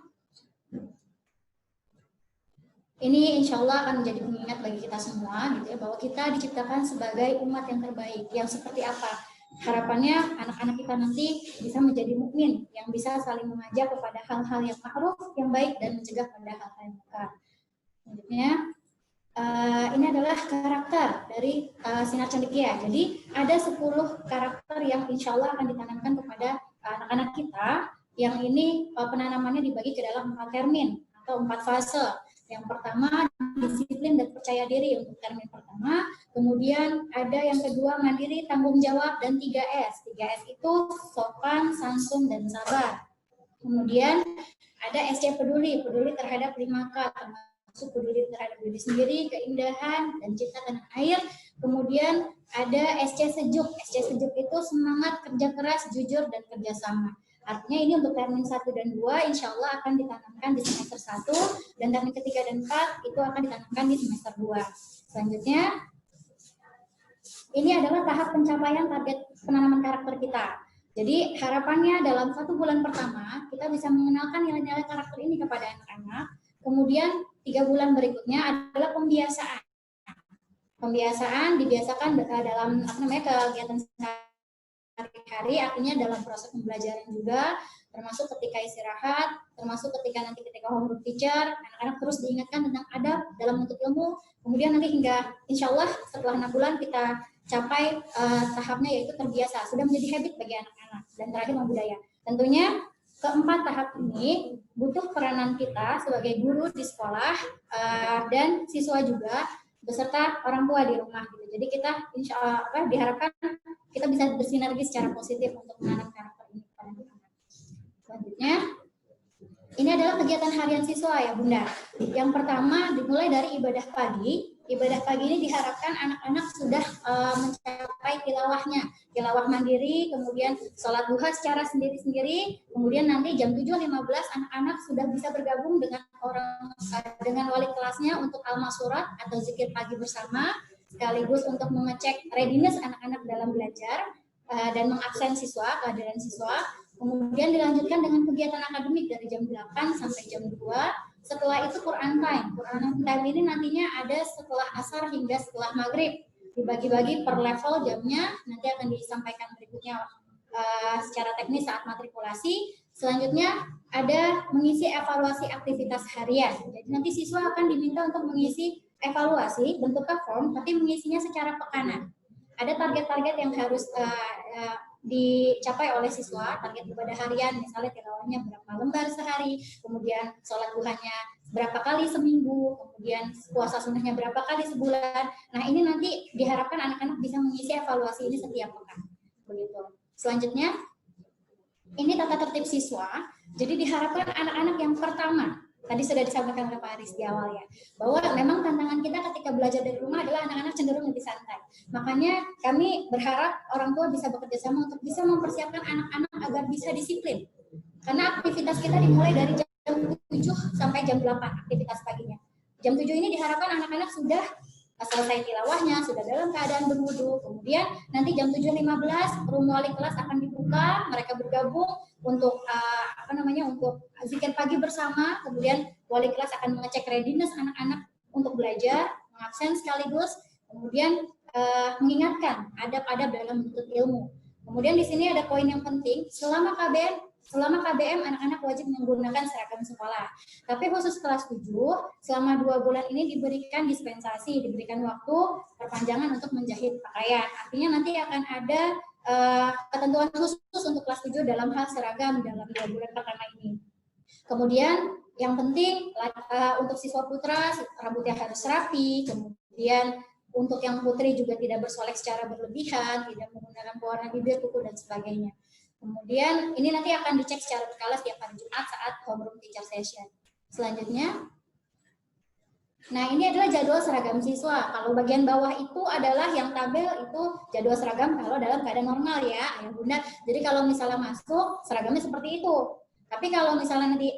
ini insya Allah akan menjadi pengingat bagi kita semua, gitu ya, bahwa kita diciptakan sebagai umat yang terbaik, yang seperti apa. Harapannya anak-anak kita nanti bisa menjadi mukmin yang bisa saling mengajak kepada hal-hal yang ma'ruf, yang baik, dan mencegah pada hal-hal yang munkar. Selanjutnya, ini adalah karakter dari Sinar Cendekia. Jadi ada 10 karakter yang insya Allah akan ditanamkan kepada anak-anak kita. Yang ini penanamannya dibagi ke dalam 4 termin atau 4 fase. Yang pertama, disiplin dan percaya diri untuk termin pertama. Kemudian ada yang kedua, mandiri, tanggung jawab, dan 3S. 3S itu sopan, santun, dan sabar. Kemudian ada SC peduli, peduli terhadap 5K, termasuk peduli terhadap diri sendiri, keindahan, dan cinta tanah air. Kemudian ada SC sejuk. SC sejuk itu semangat, kerja keras, jujur, dan kerjasama. Artinya ini untuk termin 1 dan 2 insya Allah akan ditanamkan di semester 1, dan termin ketiga dan 4 itu akan ditanamkan di semester 2. Selanjutnya, ini adalah tahap pencapaian target penanaman karakter kita. Jadi harapannya dalam 1 bulan pertama kita bisa mengenalkan nilai-nilai karakter ini kepada anak-anak. Kemudian 3 bulan berikutnya adalah pembiasaan. Pembiasaan dibiasakan dalam kegiatan hari-hari, artinya dalam proses pembelajaran juga, termasuk ketika istirahat, termasuk ketika homework teacher, anak-anak terus diingatkan tentang adab dalam menuntut ilmu. Kemudian nanti hingga insya Allah setelah 6 bulan kita capai tahapnya yaitu terbiasa, sudah menjadi habit bagi anak-anak. Dan terakhir budaya. Tentunya keempat tahap ini butuh peranan kita sebagai guru di sekolah dan siswa juga beserta orang tua di rumah. Gitu. Jadi kita insya Allah diharapkan kita bisa bersinergi secara positif untuk menanam karakter ini kepada anak-anak. Selanjutnya, ini adalah kegiatan harian siswa ya Bunda. Yang pertama dimulai dari ibadah pagi. Ibadah pagi ini diharapkan anak-anak sudah mencapai tilawahnya. Tilawah mandiri, kemudian sholat duha secara sendiri-sendiri, kemudian nanti jam 7.15 anak-anak sudah bisa bergabung dengan wali kelasnya untuk al-masurat atau zikir pagi bersama, sekaligus untuk mengecek readiness anak-anak dalam belajar dan mengabsen siswa, kehadiran siswa. Kemudian dilanjutkan dengan kegiatan akademik dari jam 8 sampai jam 2. Setelah itu Quran time. Quran time ini nantinya ada setelah asar hingga setelah maghrib. Dibagi-bagi per level jamnya, nanti akan disampaikan berikutnya secara teknis saat matrikulasi. Selanjutnya ada mengisi evaluasi aktivitas harian. Jadi nanti siswa akan diminta untuk mengisi evaluasi bentuknya form, tapi mengisinya secara pekanan. Ada target-target yang harus dicapai oleh siswa, target ibadah harian, misalnya tilawahnya berapa lembar sehari, kemudian sholat duhanya berapa kali seminggu, kemudian puasa sunnahnya berapa kali sebulan. Nah ini nanti diharapkan anak-anak bisa mengisi evaluasi ini setiap pekan. Begitu. Selanjutnya, ini tata tertib siswa. Jadi diharapkan anak-anak yang pertama tadi sudah disampaikan oleh Pak Aris di awal ya, bahwa memang tantangan kita ketika belajar dari rumah adalah anak-anak cenderung lebih santai. Makanya kami berharap orang tua bisa bekerja sama untuk bisa mempersiapkan anak-anak agar bisa disiplin. Karena aktivitas kita dimulai dari jam 7 sampai jam 8 aktivitas paginya. Jam 7 ini diharapkan anak-anak sudah selesai tilawahnya, sudah dalam keadaan berwudu. Kemudian nanti jam 7.15 room wali kelas akan dibuka, mereka bergabung untuk untuk zikir pagi bersama. Kemudian wali kelas akan mengecek readiness anak-anak untuk belajar, mengabsen sekaligus, kemudian mengingatkan adab-adab dalam menuntut ilmu. Kemudian di sini ada poin yang penting, selama KBM anak-anak wajib menggunakan seragam sekolah. Tapi khusus kelas 7, selama 2 bulan ini diberikan dispensasi, diberikan waktu perpanjangan untuk menjahit pakaian. Artinya nanti akan ada ketentuan khusus untuk kelas 7 dalam hal seragam dalam 2 bulan pertama ini. Kemudian yang penting untuk siswa putra rambutnya harus rapi, kemudian untuk yang putri juga tidak bersolek secara berlebihan, tidak menggunakan pewarna bibir, kuku, dan sebagainya. Kemudian ini nanti akan dicek secara berkala setiap hari Jumat saat homeroom teacher session. Selanjutnya, nah ini adalah jadwal seragam siswa. Kalau bagian bawah itu adalah yang tabel itu jadwal seragam kalau dalam keadaan normal ya, Ayah Bunda. Jadi kalau misalnya masuk seragamnya seperti itu. Tapi kalau misalnya nanti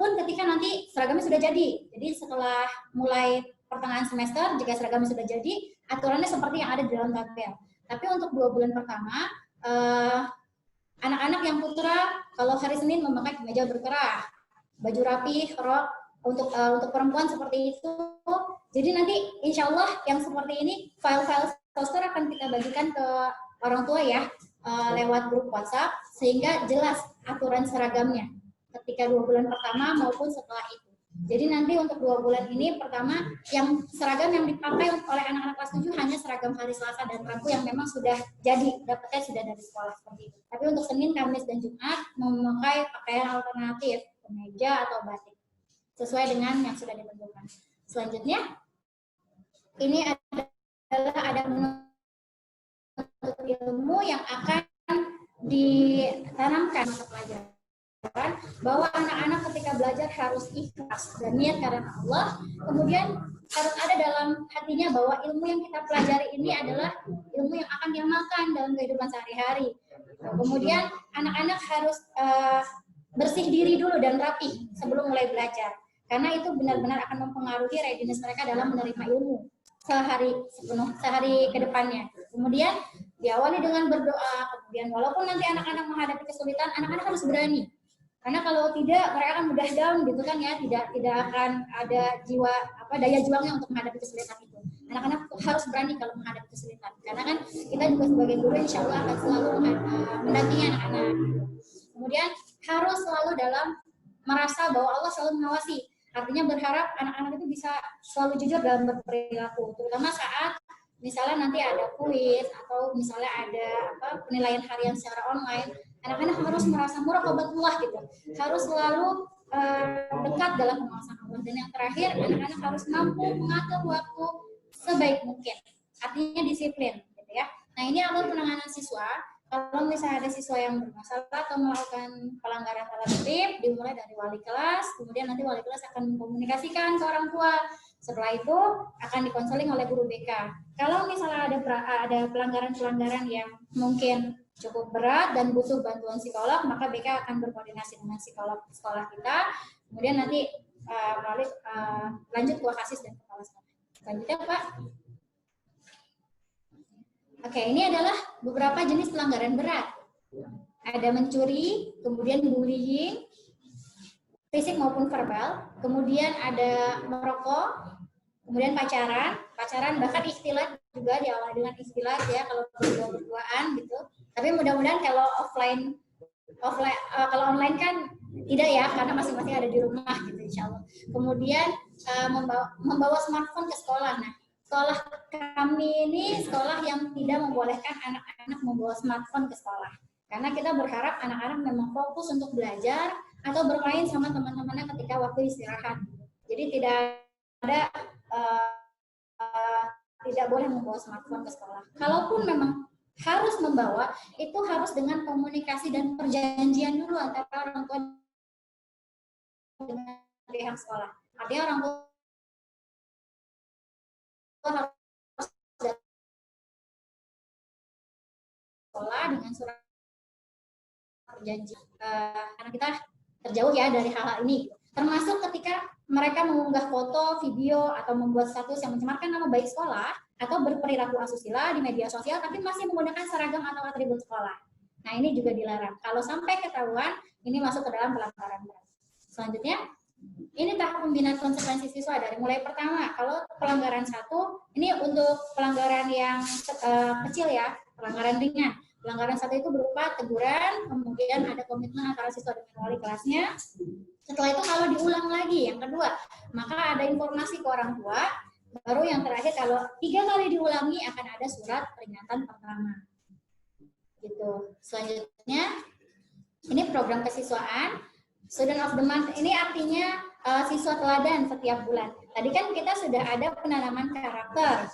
pun ketika nanti seragamnya sudah jadi. Jadi setelah mulai pertengahan semester jika seragamnya sudah jadi, aturannya seperti yang ada di dalam tabel. Tapi untuk 2 bulan pertama anak-anak yang putra kalau hari Senin memakai kemeja berkerah, baju rapi, rok. Untuk perempuan seperti itu. Jadi nanti insya Allah yang seperti ini file-file poster akan kita bagikan ke orang tua ya lewat grup WhatsApp sehingga jelas aturan seragamnya ketika 2 bulan pertama maupun setelah itu. Jadi nanti untuk 2 bulan ini pertama yang seragam yang dipakai oleh anak-anak kelas 7 hanya seragam hari Selasa dan Rabu yang memang sudah jadi, dapatnya sudah dari sekolah seperti itu. Tapi untuk Senin, Kamis, dan Jumat memakai pakaian alternatif, kemeja atau batik sesuai dengan yang sudah ditentukan. Selanjutnya, ini adalah ada menuntut ilmu yang akan ditanamkan untuk pelajaran bahwa anak-anak ketika belajar harus ikhlas dan niat karena Allah. Kemudian harus ada dalam hatinya bahwa ilmu yang kita pelajari ini adalah ilmu yang akan diamalkan dalam kehidupan sehari-hari. Kemudian anak-anak harus bersih diri dulu dan rapi sebelum mulai belajar. Karena itu benar-benar akan mempengaruhi readiness mereka dalam menerima ilmu sehari ke depannya. Kemudian diawali dengan berdoa, kemudian walaupun nanti anak-anak menghadapi kesulitan, anak-anak harus berani. Karena kalau tidak, mereka akan mudah down gitu kan ya, tidak akan ada daya juangnya untuk menghadapi kesulitan itu. Anak-anak harus berani kalau menghadapi kesulitan. Karena kan kita juga sebagai guru insya Allah akan selalu mendampingi anak-anak. Kemudian harus selalu dalam merasa bahwa Allah selalu mengawasi. Artinya berharap anak-anak itu bisa selalu jujur dalam berperilaku, terutama saat misalnya nanti ada kuis atau misalnya ada penilaian harian secara online. Anak-anak harus merasa muraqabatullah gitu, harus selalu dekat dalam pengawasan Allah. Dan yang terakhir, anak-anak harus mampu mengatur waktu sebaik mungkin, artinya disiplin gitu ya. Nah ini alur penanganan siswa. Kalau misalnya ada siswa yang bermasalah atau melakukan pelanggaran tata tertib, dimulai dari wali kelas, kemudian nanti wali kelas akan mengkomunikasikan ke orang tua. Setelah itu akan dikonseling oleh guru BK. Kalau misalnya ada pelanggaran-pelanggaran yang mungkin cukup berat dan butuh bantuan psikolog, maka BK akan berkoordinasi dengan psikolog sekolah kita. Kemudian nanti lanjut ke Wakasis dan kepala sekolah. Selanjutnya Pak. Oke, ini adalah beberapa jenis pelanggaran berat. Ada mencuri, kemudian bullying, fisik maupun verbal, kemudian ada merokok, kemudian pacaran bahkan ikhtilat juga diawali dengan ikhtilat ya kalau berdua-berduaan gitu. Tapi mudah-mudahan kalau kalau online kan tidak ya, karena masing-masing ada di rumah gitu insya Allah. Kemudian membawa smartphone ke sekolah. Nah, sekolah kami ini sekolah yang tidak membolehkan anak-anak membawa smartphone ke sekolah. Karena kita berharap anak-anak memang fokus untuk belajar atau bermain sama teman-temannya ketika waktu istirahat. Jadi tidak ada tidak boleh membawa smartphone ke sekolah. Kalaupun memang harus membawa, itu harus dengan komunikasi dan perjanjian dulu antara orang tua dengan pihak sekolah. Artinya orang tua harus sekolah dengan surat perjanjian, karena kita terjauh ya dari hal-hal ini. Termasuk ketika mereka mengunggah foto, video, atau membuat status yang mencemarkan nama baik sekolah atau berperilaku asusila di media sosial, tapi masih menggunakan seragam atau atribut sekolah. Nah, ini juga dilarang. Kalau sampai ketahuan, ini masuk ke dalam pelanggaran berat. Selanjutnya, ini tahap pembinaan konsekuensi siswa dari mulai pertama. Kalau pelanggaran 1, ini untuk pelanggaran yang kecil ya, pelanggaran ringan. Pelanggaran 1 itu berupa teguran, kemudian ada komitmen antara siswa dengan wali kelasnya. Setelah itu kalau diulang lagi, yang kedua, maka ada informasi ke orang tua. Baru yang terakhir, kalau 3 kali diulangi akan ada surat peringatan pertama. Gitu. Selanjutnya, ini program kesiswaan. Student of the Month ini artinya siswa teladan setiap bulan. Tadi kan kita sudah ada penanaman karakter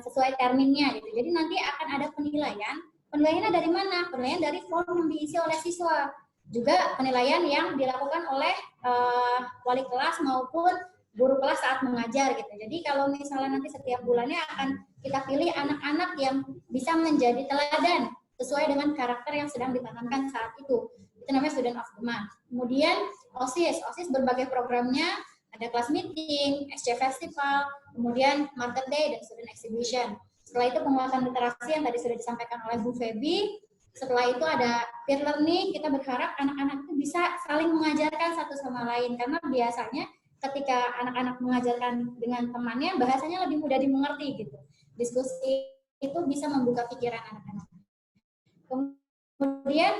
sesuai terminnya gitu. Jadi nanti akan ada penilaian. Penilaiannya dari mana? Penilaian dari form yang diisi oleh siswa. Juga penilaian yang dilakukan oleh wali kelas maupun guru kelas saat mengajar gitu. Jadi kalau misalnya nanti setiap bulannya akan kita pilih anak-anak yang bisa menjadi teladan sesuai dengan karakter yang sedang ditanamkan saat itu. Itu namanya Student of the Month. Kemudian OSIS. OSIS berbagai programnya, ada kelas meeting, SC Festival, kemudian Market Day, dan Student Exhibition. Setelah itu penguatan literasi yang tadi sudah disampaikan oleh Bu Feby. Setelah itu ada peer learning, kita berharap anak-anak itu bisa saling mengajarkan satu sama lain. Karena biasanya ketika anak-anak mengajarkan dengan temannya, bahasanya lebih mudah dimengerti gitu. Diskusi itu bisa membuka pikiran anak-anak. Kemudian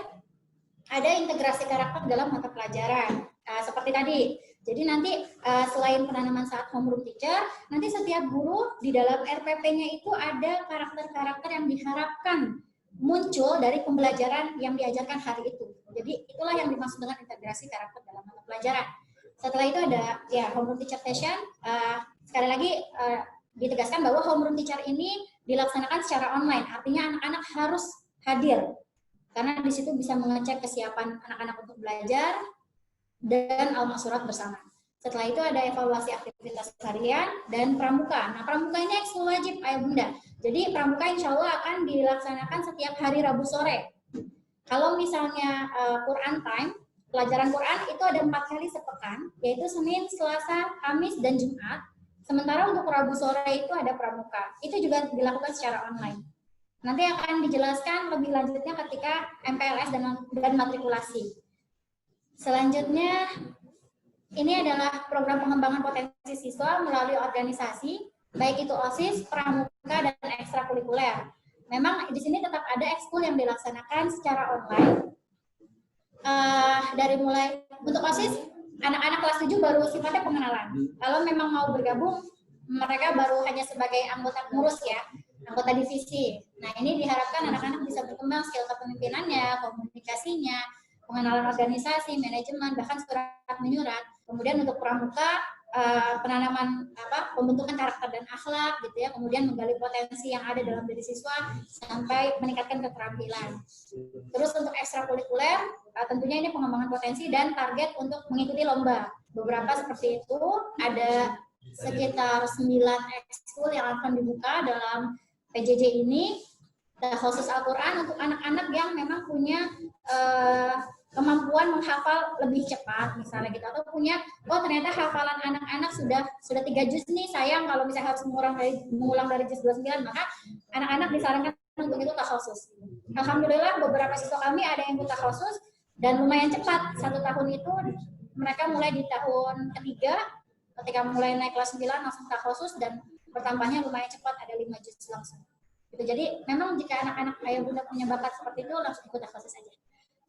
ada integrasi karakter dalam mata pelajaran. Seperti tadi, jadi nanti selain penanaman saat homeroom teacher, nanti setiap guru di dalam RPP-nya itu ada karakter-karakter yang diharapkan muncul dari pembelajaran yang diajarkan hari itu. Jadi itulah yang dimaksud dengan integrasi karakter dalam mata pelajaran. Setelah itu ada ya homeroom teacher session. Sekali lagi ditegaskan bahwa homeroom teacher ini dilaksanakan secara online, artinya anak-anak harus hadir karena di situ bisa mengecek kesiapan anak-anak untuk belajar dan alma surat bersama. Setelah itu ada evaluasi aktivitas harian dan pramuka. Nah, pramuka ini ekskul wajib ayah bunda. Jadi pramuka insya Allah akan dilaksanakan setiap hari Rabu sore. Kalau misalnya Quran time, pelajaran Quran itu ada 4 kali sepekan, yaitu Senin, Selasa, Kamis, dan Jumat. Sementara untuk Rabu sore itu ada pramuka. Itu juga dilakukan secara online. Nanti akan dijelaskan lebih lanjutnya ketika MPLS dan matrikulasi. Selanjutnya, ini adalah program pengembangan potensi siswa melalui organisasi, baik itu OSIS, pramuka, dan ekstrakurikuler. Memang di sini tetap ada ekskul yang dilaksanakan secara online. Dari mulai untuk OSIS, anak-anak kelas 7 baru sifatnya pengenalan. Kalau memang mau bergabung, mereka baru hanya sebagai anggota pengurus ya, anggota divisi. Nah, ini diharapkan anak-anak bisa berkembang skill kepemimpinannya, komunikasinya, pengenalan organisasi, manajemen, bahkan surat menyurat. Kemudian untuk pramuka, penanaman pembentukan karakter dan akhlak gitu ya, kemudian menggali potensi yang ada dalam diri siswa sampai meningkatkan keterampilan. Terus untuk ekstrakurikuler, tentunya ini pengembangan potensi dan target untuk mengikuti lomba. Beberapa seperti itu, ada sekitar 9 ekskul yang akan dibuka dalam PJJ ini. Khusus Al-Quran untuk anak-anak yang memang punya kemampuan menghafal lebih cepat misalnya gitu, atau punya ternyata hafalan anak-anak sudah 3 juz nih, sayang kalau misalnya harus mengulang dari juz 29, maka anak-anak disarankan untuk itu takhusus. Alhamdulillah beberapa siswa kami ada yang ikut takhusus dan lumayan cepat. 1 tahun itu mereka mulai di tahun ketiga, ketika mulai naik kelas 9 langsung takhusus dan bertambahnya lumayan cepat, ada 5 juz langsung. Gitu. Jadi memang jika anak-anak ayah bunda punya bakat seperti itu langsung ikut takhusus saja.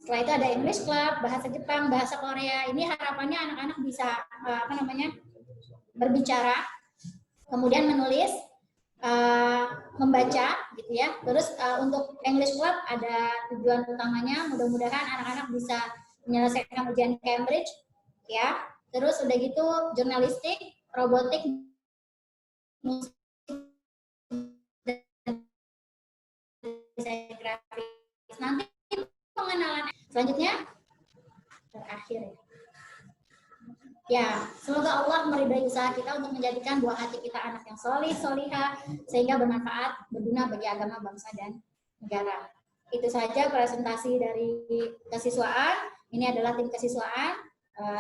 Setelah itu ada English Club, bahasa Jepang, bahasa Korea. Ini harapannya anak-anak bisa berbicara, kemudian menulis, membaca, gitu ya. Terus untuk English Club ada tujuan utamanya, mudah-mudahan anak-anak bisa menyelesaikan ujian Cambridge, ya. Terus udah gitu jurnalistik, robotik, musik, dan desain grafis. Nanti pengenalan selanjutnya terakhir ya. Ya, semoga Allah meridai usaha kita untuk menjadikan buah hati kita anak yang solih, solihah, sehingga bermanfaat, berguna bagi agama, bangsa, dan negara. Itu saja presentasi dari kesiswaan. Ini adalah tim kesiswaan,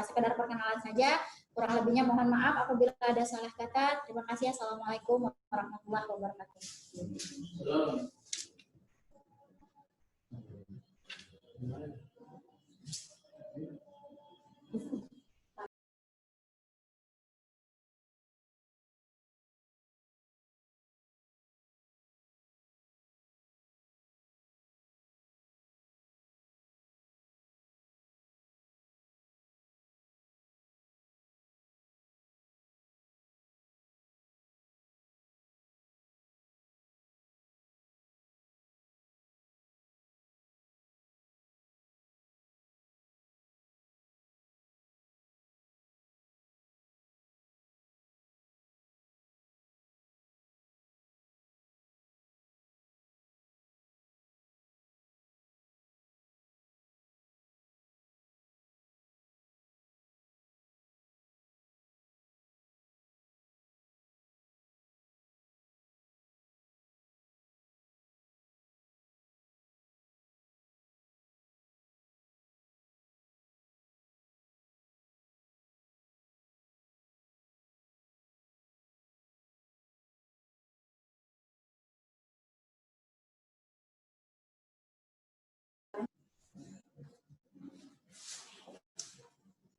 sekedar perkenalan saja. Kurang lebihnya mohon maaf apabila ada salah kata. Terima kasih. Assalamualaikum warahmatullahi wabarakatuh.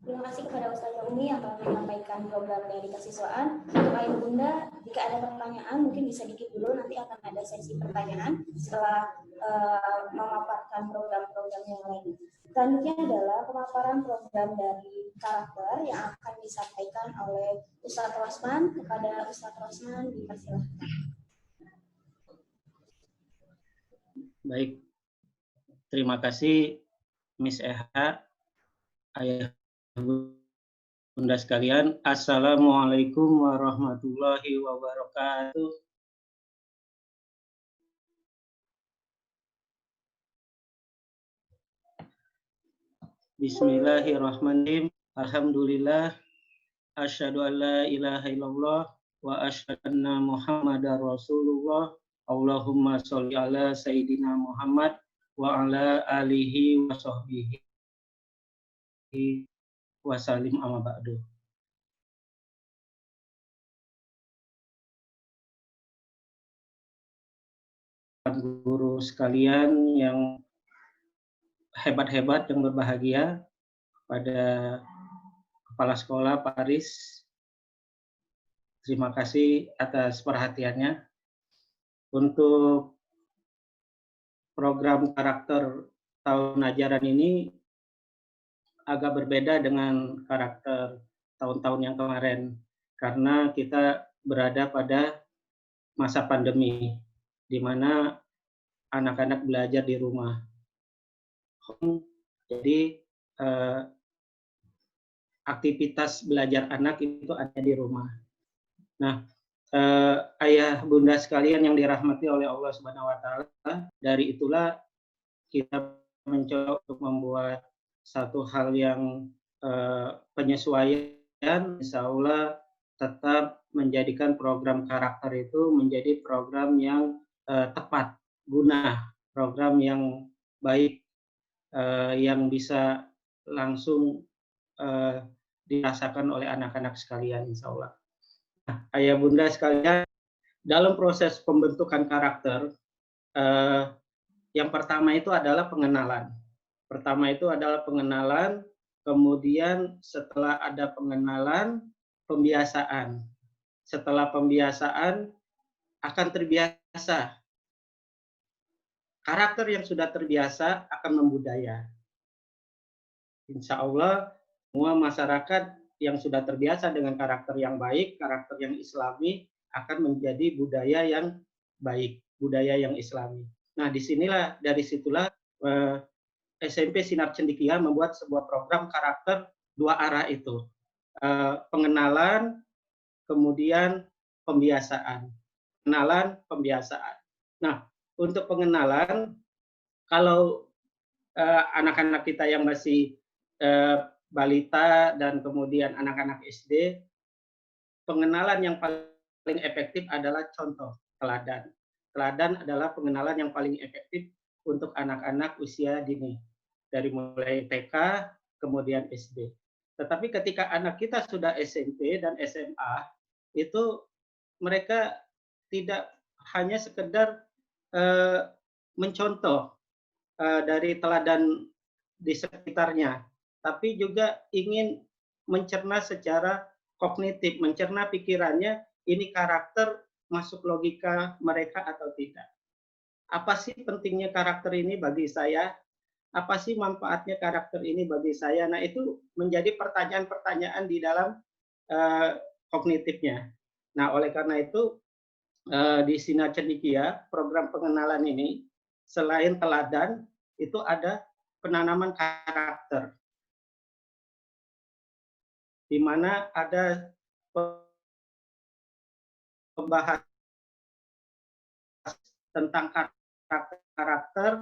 Terima kasih kepada Ustazah Umi yang telah menyampaikan program dari kesiswaan. Untuk Ayah Bunda, jika ada pertanyaan mungkin bisa dikit dulu, nanti akan ada sesi pertanyaan setelah memaparkan program-program yang lain. Selanjutnya adalah pemaparan program dari karakter yang akan disampaikan oleh Ustadz Rosman. Kepada Ustadz Rosman dipersilahkan. Baik, terima kasih Miss Eha, Ayah Bunda sekalian. Assalamualaikum warahmatullahi wabarakatuh. Bismillahirrahmanirrahim. Alhamdulillah. Asyhadu an la ilaha illallah wa asyhadu anna Muhammadar Rasulullah. Allahumma sholli ala Sayyidina Muhammad wa ala alihi wa sahbihi wa salim amma ba'du. Guru sekalian yang hebat-hebat, yang berbahagia, pada Kepala Sekolah Pak Aris, terima kasih atas perhatiannya. Untuk program karakter tahun ajaran ini agak berbeda dengan karakter tahun-tahun yang kemarin, karena kita berada pada masa pandemi, di mana anak-anak belajar di rumah. Jadi aktivitas belajar anak itu ada di rumah. Nah, ayah bunda sekalian yang dirahmati oleh Allah Subhanahu wa taala, dari itulah kita mencoba untuk membuat satu hal yang penyesuaian, insya Allah tetap menjadikan program karakter itu menjadi program yang tepat guna, program yang baik, yang bisa langsung dirasakan oleh anak-anak sekalian, insya Allah. Nah, ayah bunda sekalian, dalam proses pembentukan karakter, yang pertama itu adalah pengenalan. Pertama itu adalah pengenalan, kemudian setelah ada pengenalan, pembiasaan. Setelah pembiasaan, akan terbiasa. Karakter yang sudah terbiasa akan membudaya. Insya Allah, semua masyarakat yang sudah terbiasa dengan karakter yang baik, karakter yang islami, akan menjadi budaya yang baik, budaya yang islami. Nah, disinilah, dari situlah SMP Sinar Cendekia membuat sebuah program karakter dua arah itu. Pengenalan, kemudian pembiasaan. Pengenalan, pembiasaan. Nah, untuk pengenalan, kalau anak-anak kita yang masih balita dan kemudian anak-anak SD, pengenalan yang paling efektif adalah contoh, teladan. Teladan adalah pengenalan yang paling efektif untuk anak-anak usia dini, dari mulai TK, kemudian SD. Tetapi ketika anak kita sudah SMP dan SMA, itu mereka tidak hanya sekedar mencontoh dari teladan di sekitarnya, tapi juga ingin mencerna secara kognitif, mencerna pikirannya, ini karakter masuk logika mereka atau tidak. Apa sih pentingnya karakter ini bagi saya? Apa sih manfaatnya karakter ini bagi saya? Nah, itu menjadi pertanyaan-pertanyaan di dalam kognitifnya. Nah, oleh karena itu, di Sinar Cendekia, program pengenalan ini, selain teladan, itu ada penanaman karakter, di mana ada pembahasan tentang karakter.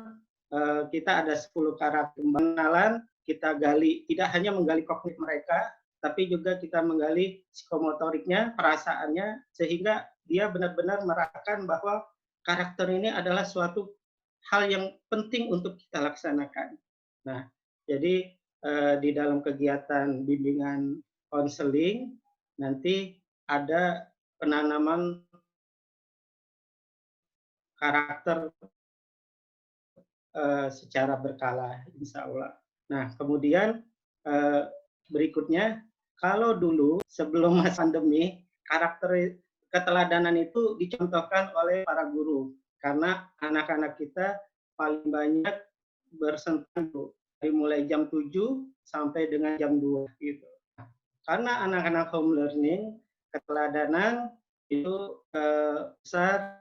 Kita ada 10 karakter pengenalan, kita gali, tidak hanya menggali kognitif mereka, tapi juga kita menggali psikomotoriknya, perasaannya, sehingga dia benar-benar merasakan bahwa karakter ini adalah suatu hal yang penting untuk kita laksanakan. Nah, jadi di dalam kegiatan bimbingan konseling nanti ada penanaman karakter secara berkala, insya Allah. Nah, kemudian berikutnya, kalau dulu sebelum masa pandemi, karakter keteladanan itu dicontohkan oleh para guru, karena anak-anak kita paling banyak bersentuh dari mulai jam 7 sampai dengan jam 2 gitu. Karena anak-anak home learning, keteladanan itu besar.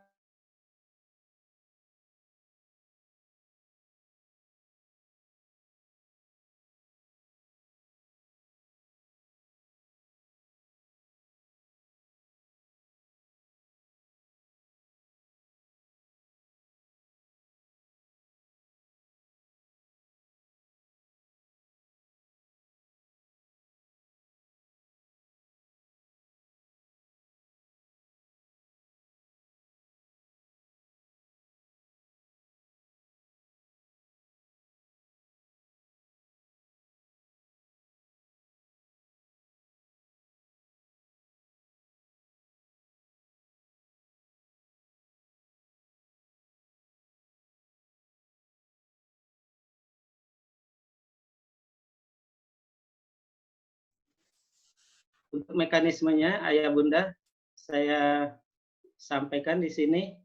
Untuk mekanismenya, Ayah Bunda, saya sampaikan di sini.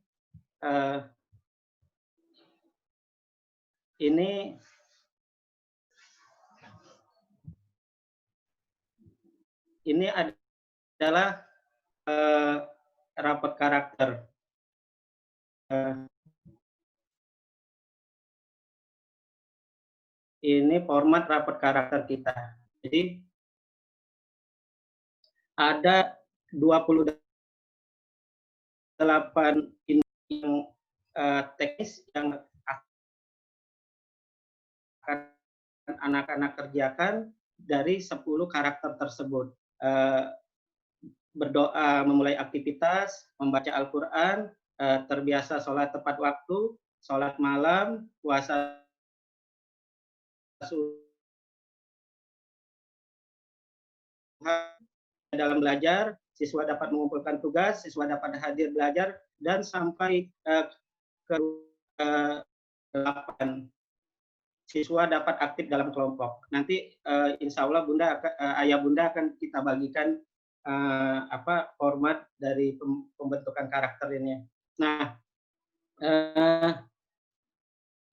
Ini adalah rapat karakter. Ini format rapat karakter kita. Jadi ada 28 yang teknis yang akan anak-anak kerjakan dari 10 karakter tersebut. Berdoa memulai aktivitas, membaca Al-Quran, terbiasa sholat tepat waktu, sholat malam, puasa dalam belajar, siswa dapat mengumpulkan tugas, siswa dapat hadir belajar, dan sampai ke 8 siswa dapat aktif dalam kelompok. Nanti insya Allah Ayah Bunda akan kita bagikan format dari pembentukan karakter ini. Nah,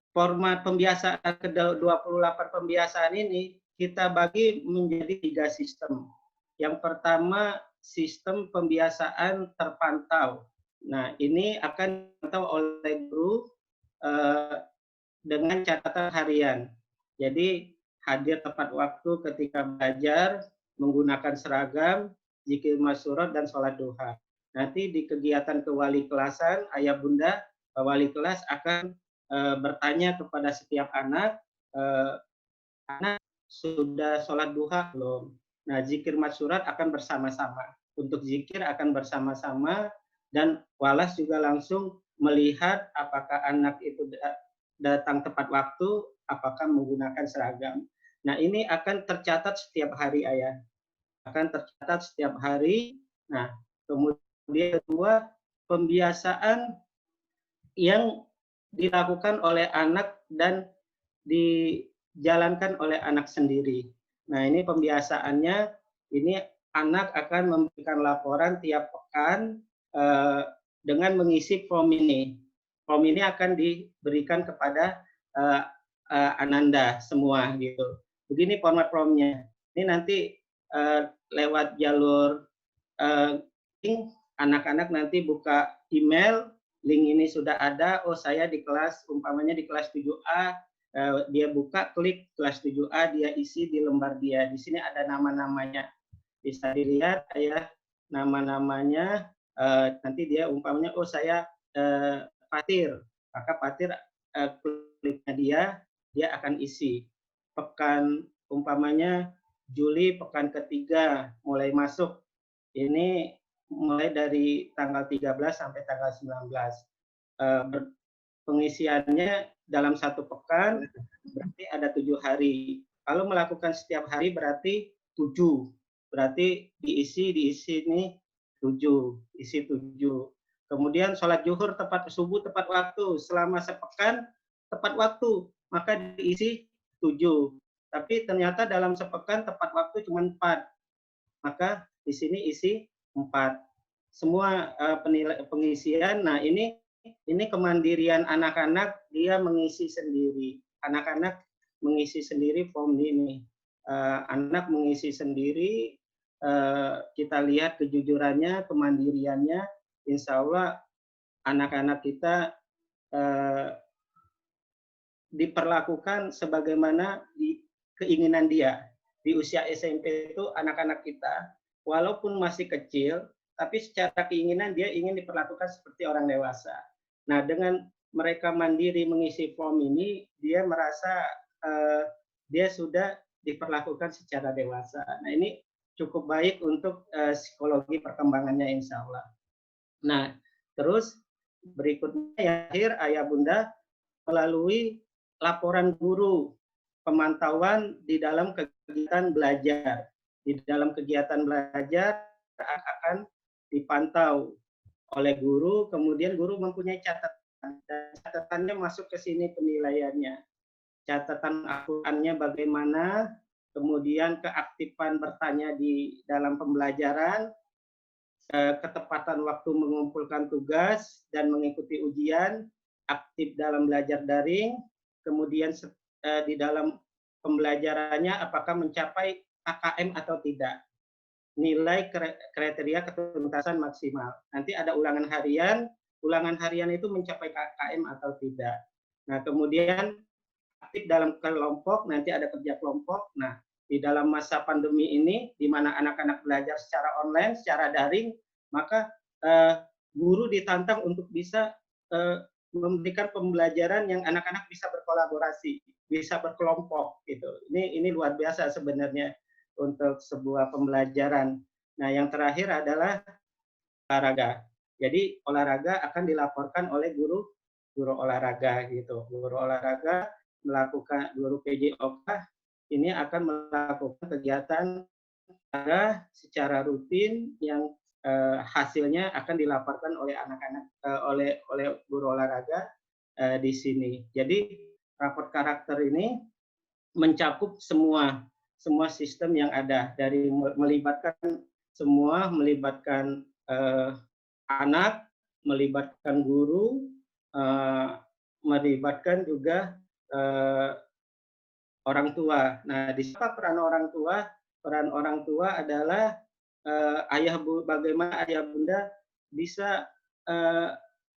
format pembiasaan ke-28 pembiasaan ini kita bagi menjadi 3 sistem. Yang pertama, sistem pembiasaan terpantau. Nah, ini akan dipantau oleh guru dengan catatan harian. Jadi, hadir tepat waktu ketika belajar, menggunakan seragam, zikir masyhur dan sholat duha. Nanti di kegiatan kewali kelasan, Ayah Bunda, wali kelas akan bertanya kepada setiap anak, sudah sholat duha belum? Nah, zikir masyurat akan bersama-sama. Untuk zikir akan bersama-sama, dan walas juga langsung melihat apakah anak itu datang tepat waktu, apakah menggunakan seragam. Nah, ini akan tercatat setiap hari, Ayah. Akan tercatat setiap hari. Nah, kemudian kedua, pembiasaan yang dilakukan oleh anak dan dijalankan oleh anak sendiri. Nah, ini pembiasaannya, ini anak akan memberikan laporan tiap pekan dengan mengisi form ini. Form ini akan diberikan kepada Ananda semua gitu. Begini format formnya. Ini nanti lewat jalur link, anak-anak nanti buka email, link ini sudah ada, oh saya di kelas, umpamanya di kelas 7A, dia buka, klik kelas 7A, dia isi di lembar dia. Di sini ada nama-namanya. Bisa dilihat ya nama-namanya, nanti dia umpamanya, oh saya Fatir, maka Fatir kliknya dia akan isi. Pekan umpamanya Juli pekan ketiga mulai masuk, ini mulai dari tanggal 13 sampai tanggal 19. Pengisiannya dalam satu pekan berarti ada 7 hari. Kalau melakukan setiap hari berarti 7. Berarti diisi ini 7, isi 7. Kemudian sholat zuhur tepat subuh tepat waktu, selama sepekan tepat waktu, maka diisi 7. Tapi ternyata dalam sepekan tepat waktu cuma 4. Maka di sini isi 4. Semua pengisian, nah ini kemandirian anak-anak, dia mengisi sendiri. Anak-anak mengisi sendiri form ini. Anak mengisi sendiri, kita lihat kejujurannya, kemandiriannya, insya Allah anak-anak kita diperlakukan sebagaimana keinginan dia. Di usia SMP itu anak-anak kita, walaupun masih kecil, tapi secara keinginan dia ingin diperlakukan seperti orang dewasa. Nah, dengan mereka mandiri mengisi form ini, dia merasa dia sudah diperlakukan secara dewasa. Nah, ini cukup baik untuk psikologi perkembangannya insya Allah. Nah, terus berikutnya yang terakhir, Ayah Bunda, melalui laporan guru, pemantauan di dalam kegiatan belajar. Di dalam kegiatan belajar akan dipantau oleh guru, kemudian guru mempunyai catatan, dan catatannya masuk ke sini penilaiannya. Catatan akurannya bagaimana, kemudian keaktifan bertanya di dalam pembelajaran, ketepatan waktu mengumpulkan tugas dan mengikuti ujian, aktif dalam belajar daring, kemudian di dalam pembelajarannya apakah mencapai KKM atau tidak. Nilai kriteria ketuntasan maksimal. Nanti ada ulangan harian itu mencapai KKM atau tidak. Nah, kemudian aktif dalam kelompok, nanti ada kerja kelompok. Nah, di dalam masa pandemi ini, di mana anak-anak belajar secara online, secara daring, maka guru ditantang untuk bisa memberikan pembelajaran yang anak-anak bisa berkolaborasi, bisa berkelompok gitu. Ini luar biasa sebenarnya untuk sebuah pembelajaran. Nah, yang terakhir adalah olahraga. Jadi olahraga akan dilaporkan oleh guru olahraga gitu. Guru olahraga melakukan, guru PJOK ini akan melakukan kegiatan secara rutin yang hasilnya akan dilaporkan oleh anak-anak oleh guru olahraga di sini. Jadi raport karakter ini mencakup semua sistem yang ada, dari melibatkan semua, melibatkan anak, melibatkan guru, melibatkan juga orang tua. Nah, di siapa peran orang tua? Peran orang tua adalah bagaimana ayah bunda bisa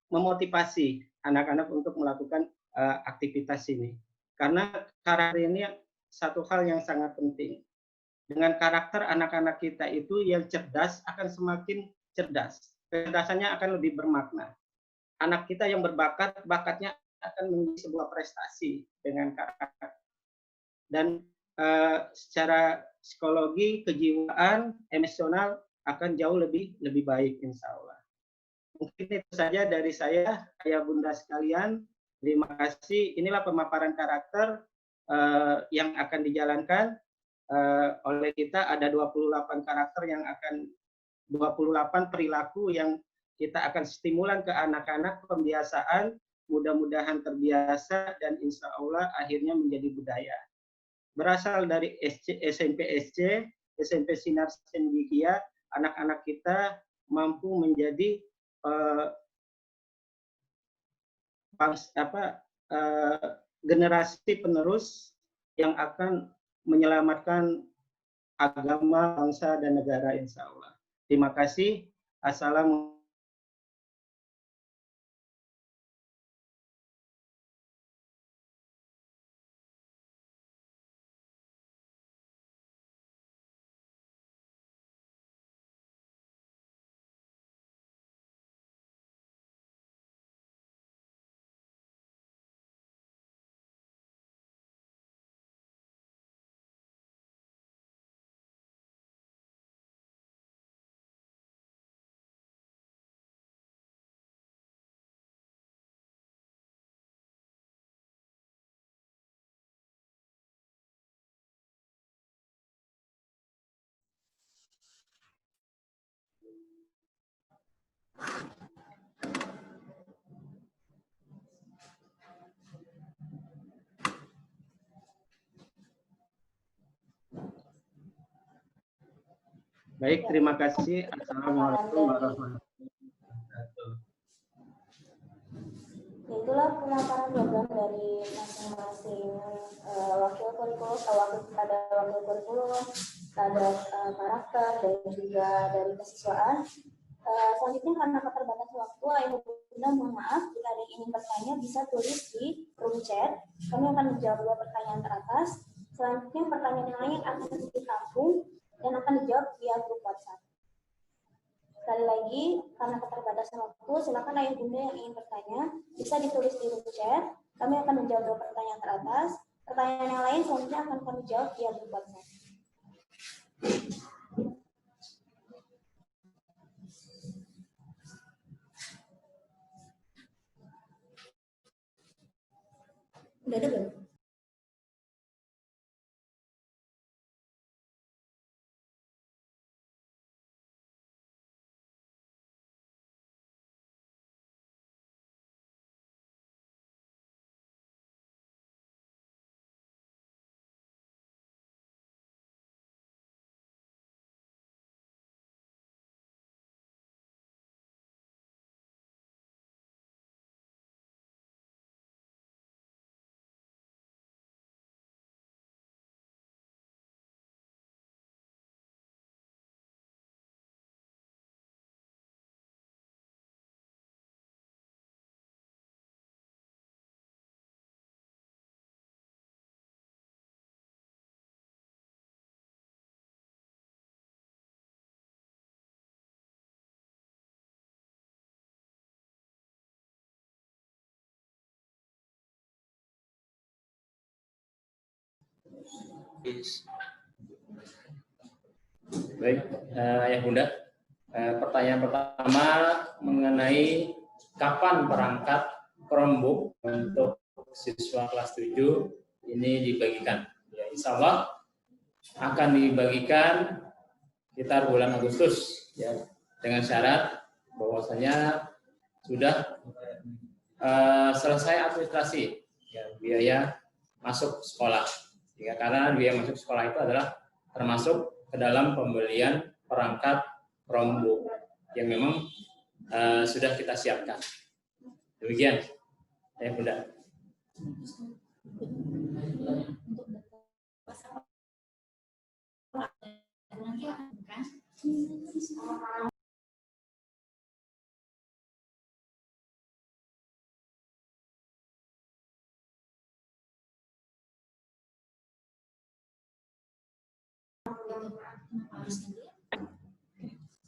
memotivasi anak-anak untuk melakukan aktivitas ini. Karena karakter ini satu hal yang sangat penting. Dengan karakter anak-anak kita itu yang cerdas akan semakin cerdas. Kecerdasannya akan lebih bermakna. Anak kita yang berbakat, bakatnya akan menjadi sebuah prestasi dengan karakter. Dan secara psikologi, kejiwaan, emosional akan jauh lebih baik insya Allah. Mungkin itu saja dari saya, ayah bunda sekalian. Terima kasih. Inilah pemaparan karakter yang akan dijalankan oleh kita. Ada 28 karakter yang akan 28 perilaku yang kita akan stimulan ke anak-anak, pembiasaan, mudah-mudahan terbiasa dan insya Allah akhirnya menjadi budaya. Berasal dari SMP SC, SMP Sinar Cendekia, anak-anak kita mampu menjadi generasi penerus yang akan menyelamatkan agama, bangsa, dan negara insya Allah. Terima kasih. Assalamualaikum. Baik, terima kasih. Assalamualaikum warahmatullahi wabarakatuh. Itulah pemaparan program dari masing-masing wakil kurikulum, wakil kurikulum, ada karakter dan juga dari kesiswaan. Selanjutnya karena keterbatasan waktu, Ayah Bunda mohon maaf jika ada yang ingin bertanya bisa tulis di room chat. Kami akan menjawab 2 pertanyaan teratas. Selanjutnya pertanyaan yang lain akan ditampung dan akan dijawab via grup WhatsApp. Sekali lagi, karena keterbatasan waktu, silakan Ayah Bunda yang ingin bertanya bisa ditulis di room chat. Kami akan menjawab 2 pertanyaan teratas. Pertanyaan yang lain selanjutnya akan kami jawab via grup WhatsApp. Udah ada belum? Baik, Ayah Bunda. Pertanyaan pertama mengenai kapan berangkat Chromebook untuk siswa kelas 7 ini dibagikan. Ya, insya Allah akan dibagikan sekitar bulan Agustus, ya, dengan syarat bahwasanya sudah selesai administrasi, ya, biaya masuk sekolah. Ya, karena biaya masuk sekolah itu adalah termasuk ke dalam pembelian perangkat Chromebook yang memang sudah kita siapkan. Demikian, Ayah Bunda.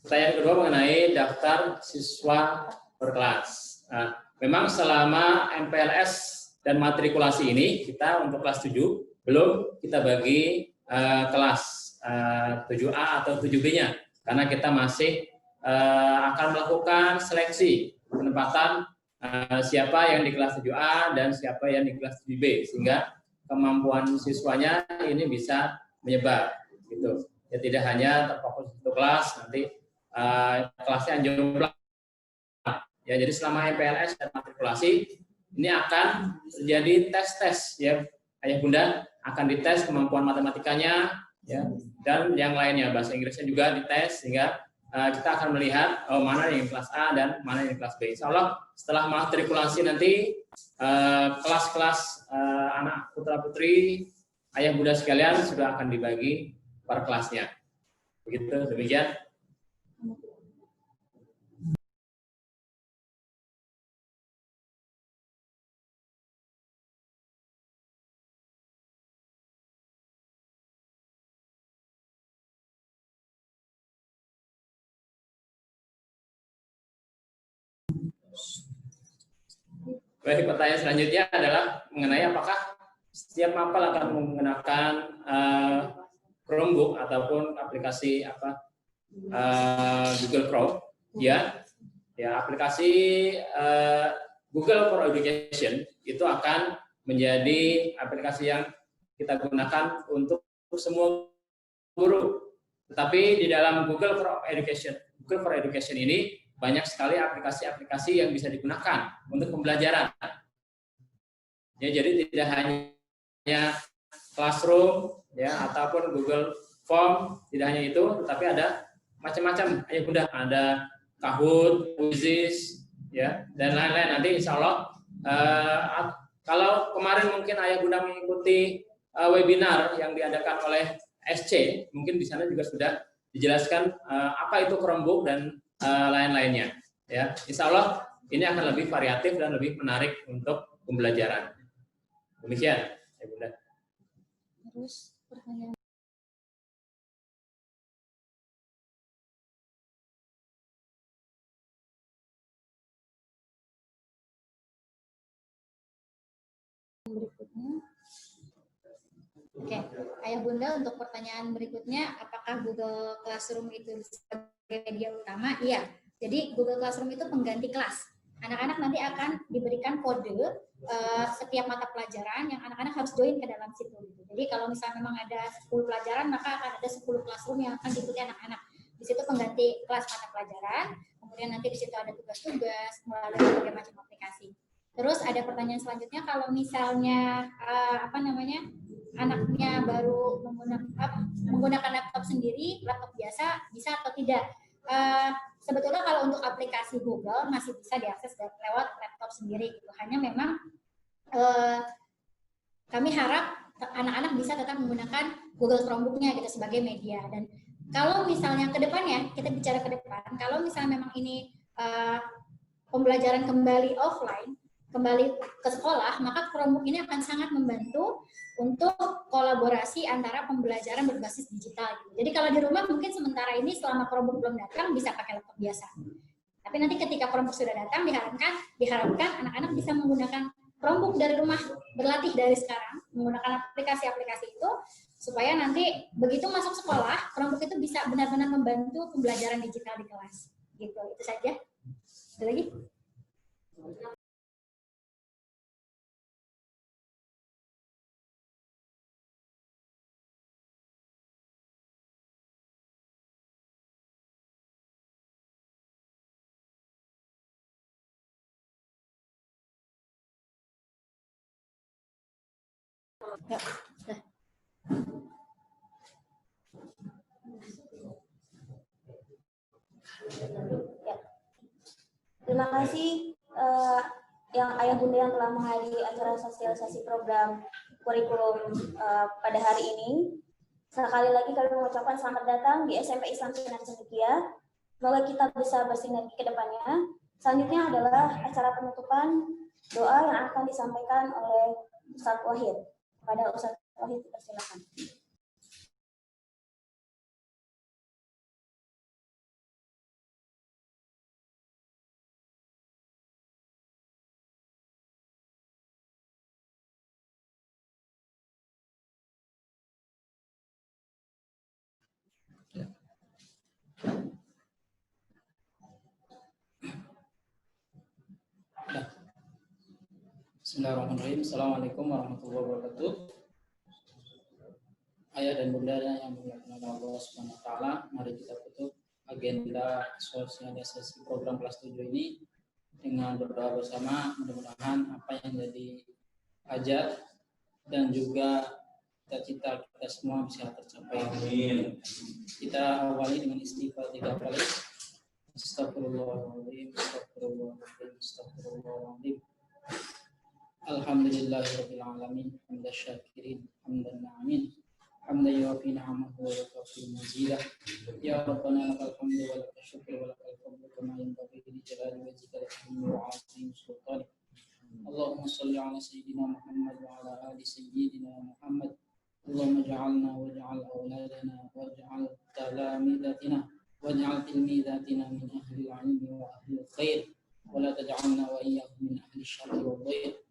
Pertanyaan kedua mengenai daftar siswa berkelas. Nah, memang selama MPLS dan matrikulasi ini kita untuk kelas 7 belum kita bagi kelas 7A atau 7B-nya, karena kita masih akan melakukan seleksi penempatan siapa yang di kelas 7A dan siapa yang di kelas 7B, sehingga kemampuan siswanya ini bisa menyebar gitu. Ya, tidak hanya terfokus satu kelas, nanti kelasnya jomplang. Ya, jadi selama MPLS dan matrikulasi ini akan terjadi tes-tes ya, ayah bunda akan dites kemampuan matematikanya ya, dan yang lainnya, bahasa Inggrisnya juga dites, sehingga kita akan melihat mana yang kelas A dan mana yang kelas B. Insya Allah setelah matrikulasi nanti kelas-kelas anak putra putri ayah bunda sekalian sudah akan dibagi per kelasnya. Begitu, demikian. Baik, pertanyaan selanjutnya adalah mengenai apakah setiap mapel akan menggunakan Chromebook ataupun aplikasi Google Chrome. Ya, aplikasi Google for Education itu akan menjadi aplikasi yang kita gunakan untuk semua guru. Tetapi di dalam Google for Education ini banyak sekali aplikasi-aplikasi yang bisa digunakan untuk pembelajaran. Ya, jadi tidak hanya Classroom ya ataupun Google Form, tidak hanya itu, tetapi ada macam-macam. Ayah bunda, ada Kahoot, Quizizz, ya dan lain-lain. Nanti insya Allah kalau kemarin mungkin ayah bunda mengikuti webinar yang diadakan oleh SC, mungkin di sana juga sudah dijelaskan apa itu Chromebook dan lain-lainnya. Ya, insya Allah ini akan lebih variatif dan lebih menarik untuk pembelajaran. Demikian, ya bunda. Terus pertanyaan berikutnya. Oke, ayah bunda, untuk pertanyaan berikutnya, apakah Google Classroom itu sebagai media utama? Iya, jadi Google Classroom itu pengganti kelas. Anak-anak nanti akan diberikan kode setiap mata pelajaran yang anak-anak harus join ke dalam situ. Jadi kalau misalnya memang ada 10 pelajaran, maka akan ada 10 classroom yang akan diikuti anak-anak. Di situ pengganti kelas mata pelajaran, kemudian nanti di situ ada tugas-tugas melalui berbagai macam aplikasi. Terus ada pertanyaan selanjutnya, kalau misalnya anaknya baru menggunakan laptop sendiri, laptop biasa, bisa atau tidak? Sebetulnya kalau untuk aplikasi Google masih bisa diakses lewat laptop sendiri gitu. Hanya memang kami harap anak-anak bisa tetap menggunakan Google Chromebook-nya gitu sebagai media. Dan kalau misalnya ke depannya, kita bicara ke depan, kalau misalnya memang ini pembelajaran kembali offline, kembali ke sekolah, maka Chromebook ini akan sangat membantu untuk kolaborasi antara pembelajaran berbasis digital. Gitu. Jadi kalau di rumah mungkin sementara ini selama Chromebook belum datang bisa pakai laptop biasa. Tapi nanti ketika Chromebook sudah datang, diharapkan anak-anak bisa menggunakan Chromebook dari rumah, berlatih dari sekarang, menggunakan aplikasi-aplikasi itu, supaya nanti begitu masuk sekolah, Chromebook itu bisa benar-benar membantu pembelajaran digital di kelas. Gitu, itu saja. Ada lagi? Ya, sudah. Ya. Terima kasih yang ayah bunda yang telah menghadiri acara sosialisasi program kurikulum pada hari ini. Sekali lagi kami mengucapkan selamat datang di SMP Islam Sinar Cendekia. Semoga kita bisa bersinergi ke depannya. Selanjutnya adalah acara penutupan doa yang akan disampaikan oleh Ustadz Wahid. Pada Ustadz Wahid, dipersilakan. Bismillahirrahmanirrahim. Assalamualaikum warahmatullahi wabarakatuh. Ayah dan bunda yang dimuliakan Allah Subhanahu wa taala, mari kita tutup agenda sosialisasi program kelas 7 ini dengan berdoa bersama. Mudah-mudahan apa yang jadi hajat dan juga cita-cita kita semua bisa tercapai. Amin. Kita awali dengan istighfar 3 kali. Astagfirullahaladzim, astagfirullahaladzim, astagfirullahaladzim. Alhamdulillahirabbil alamin, hamdan syakirin, hamdan na'imin, hamdan yuwafi ni'amahu wa yukafi mazidah. Ya Rabbana lakal hamdu wa lakal syukru wa lakal fadlu kama yanbaghi li jalali wajhika wa 'azimi sultanik. Allahumma shalli ala sayyidina Muhammad wa ala ali sayyidina Muhammad. Allahumma ja'alna waj'al auladana waj'al talamidatina waj'al tilmidatina min ahli al-'ilmi wa ahli al-khair wa la taj'alna wa iyyahum min ahli asy-syarri wal dhair.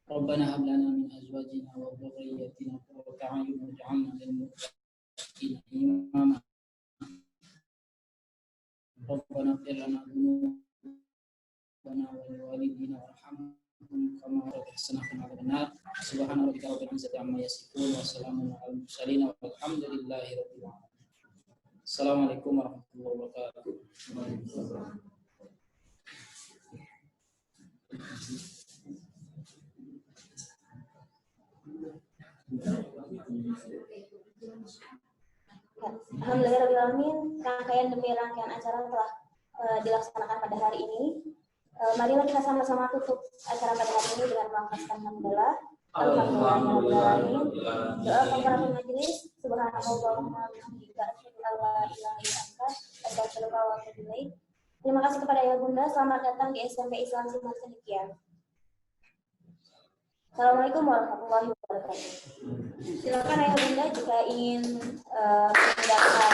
Rabbana hab lana min azwajina wa dhurriyyatina qurrata a'yun waj'alna lil muttaqina imama. Rabbana ighfir lana dhunubana wa liwalidina warhamhum kama rabbayana saghira. Subhana rabbika rabbil izzati amma yasifun wa salamun alal mursalin walhamdulillahi rabbil alamin. Assalamualaikum warahmatullahi wabarakatuh. Alhamdulillahirrahmanirrahim. Rangkaian demi rangkaian acara telah dilaksanakan pada hari ini. Marilah kita sama-sama tutup acara pada hari ini dengan melafazkan hamdalah. Alhamdulillahirrahmanirrahim. Doa kafaratul majelis. Subhanallahumma wa bihamdika asyhadu an la ilaha illa anta astaghfiruka wa atubu ilaik. Terima kasih kepada Ayah Bunda. Selamat datang di SMP Islam Sinar Cendekia. Assalamualaikum warahmatullahi wabarakatuh. Silakan Ayah Bunda jika ingin meninggalkan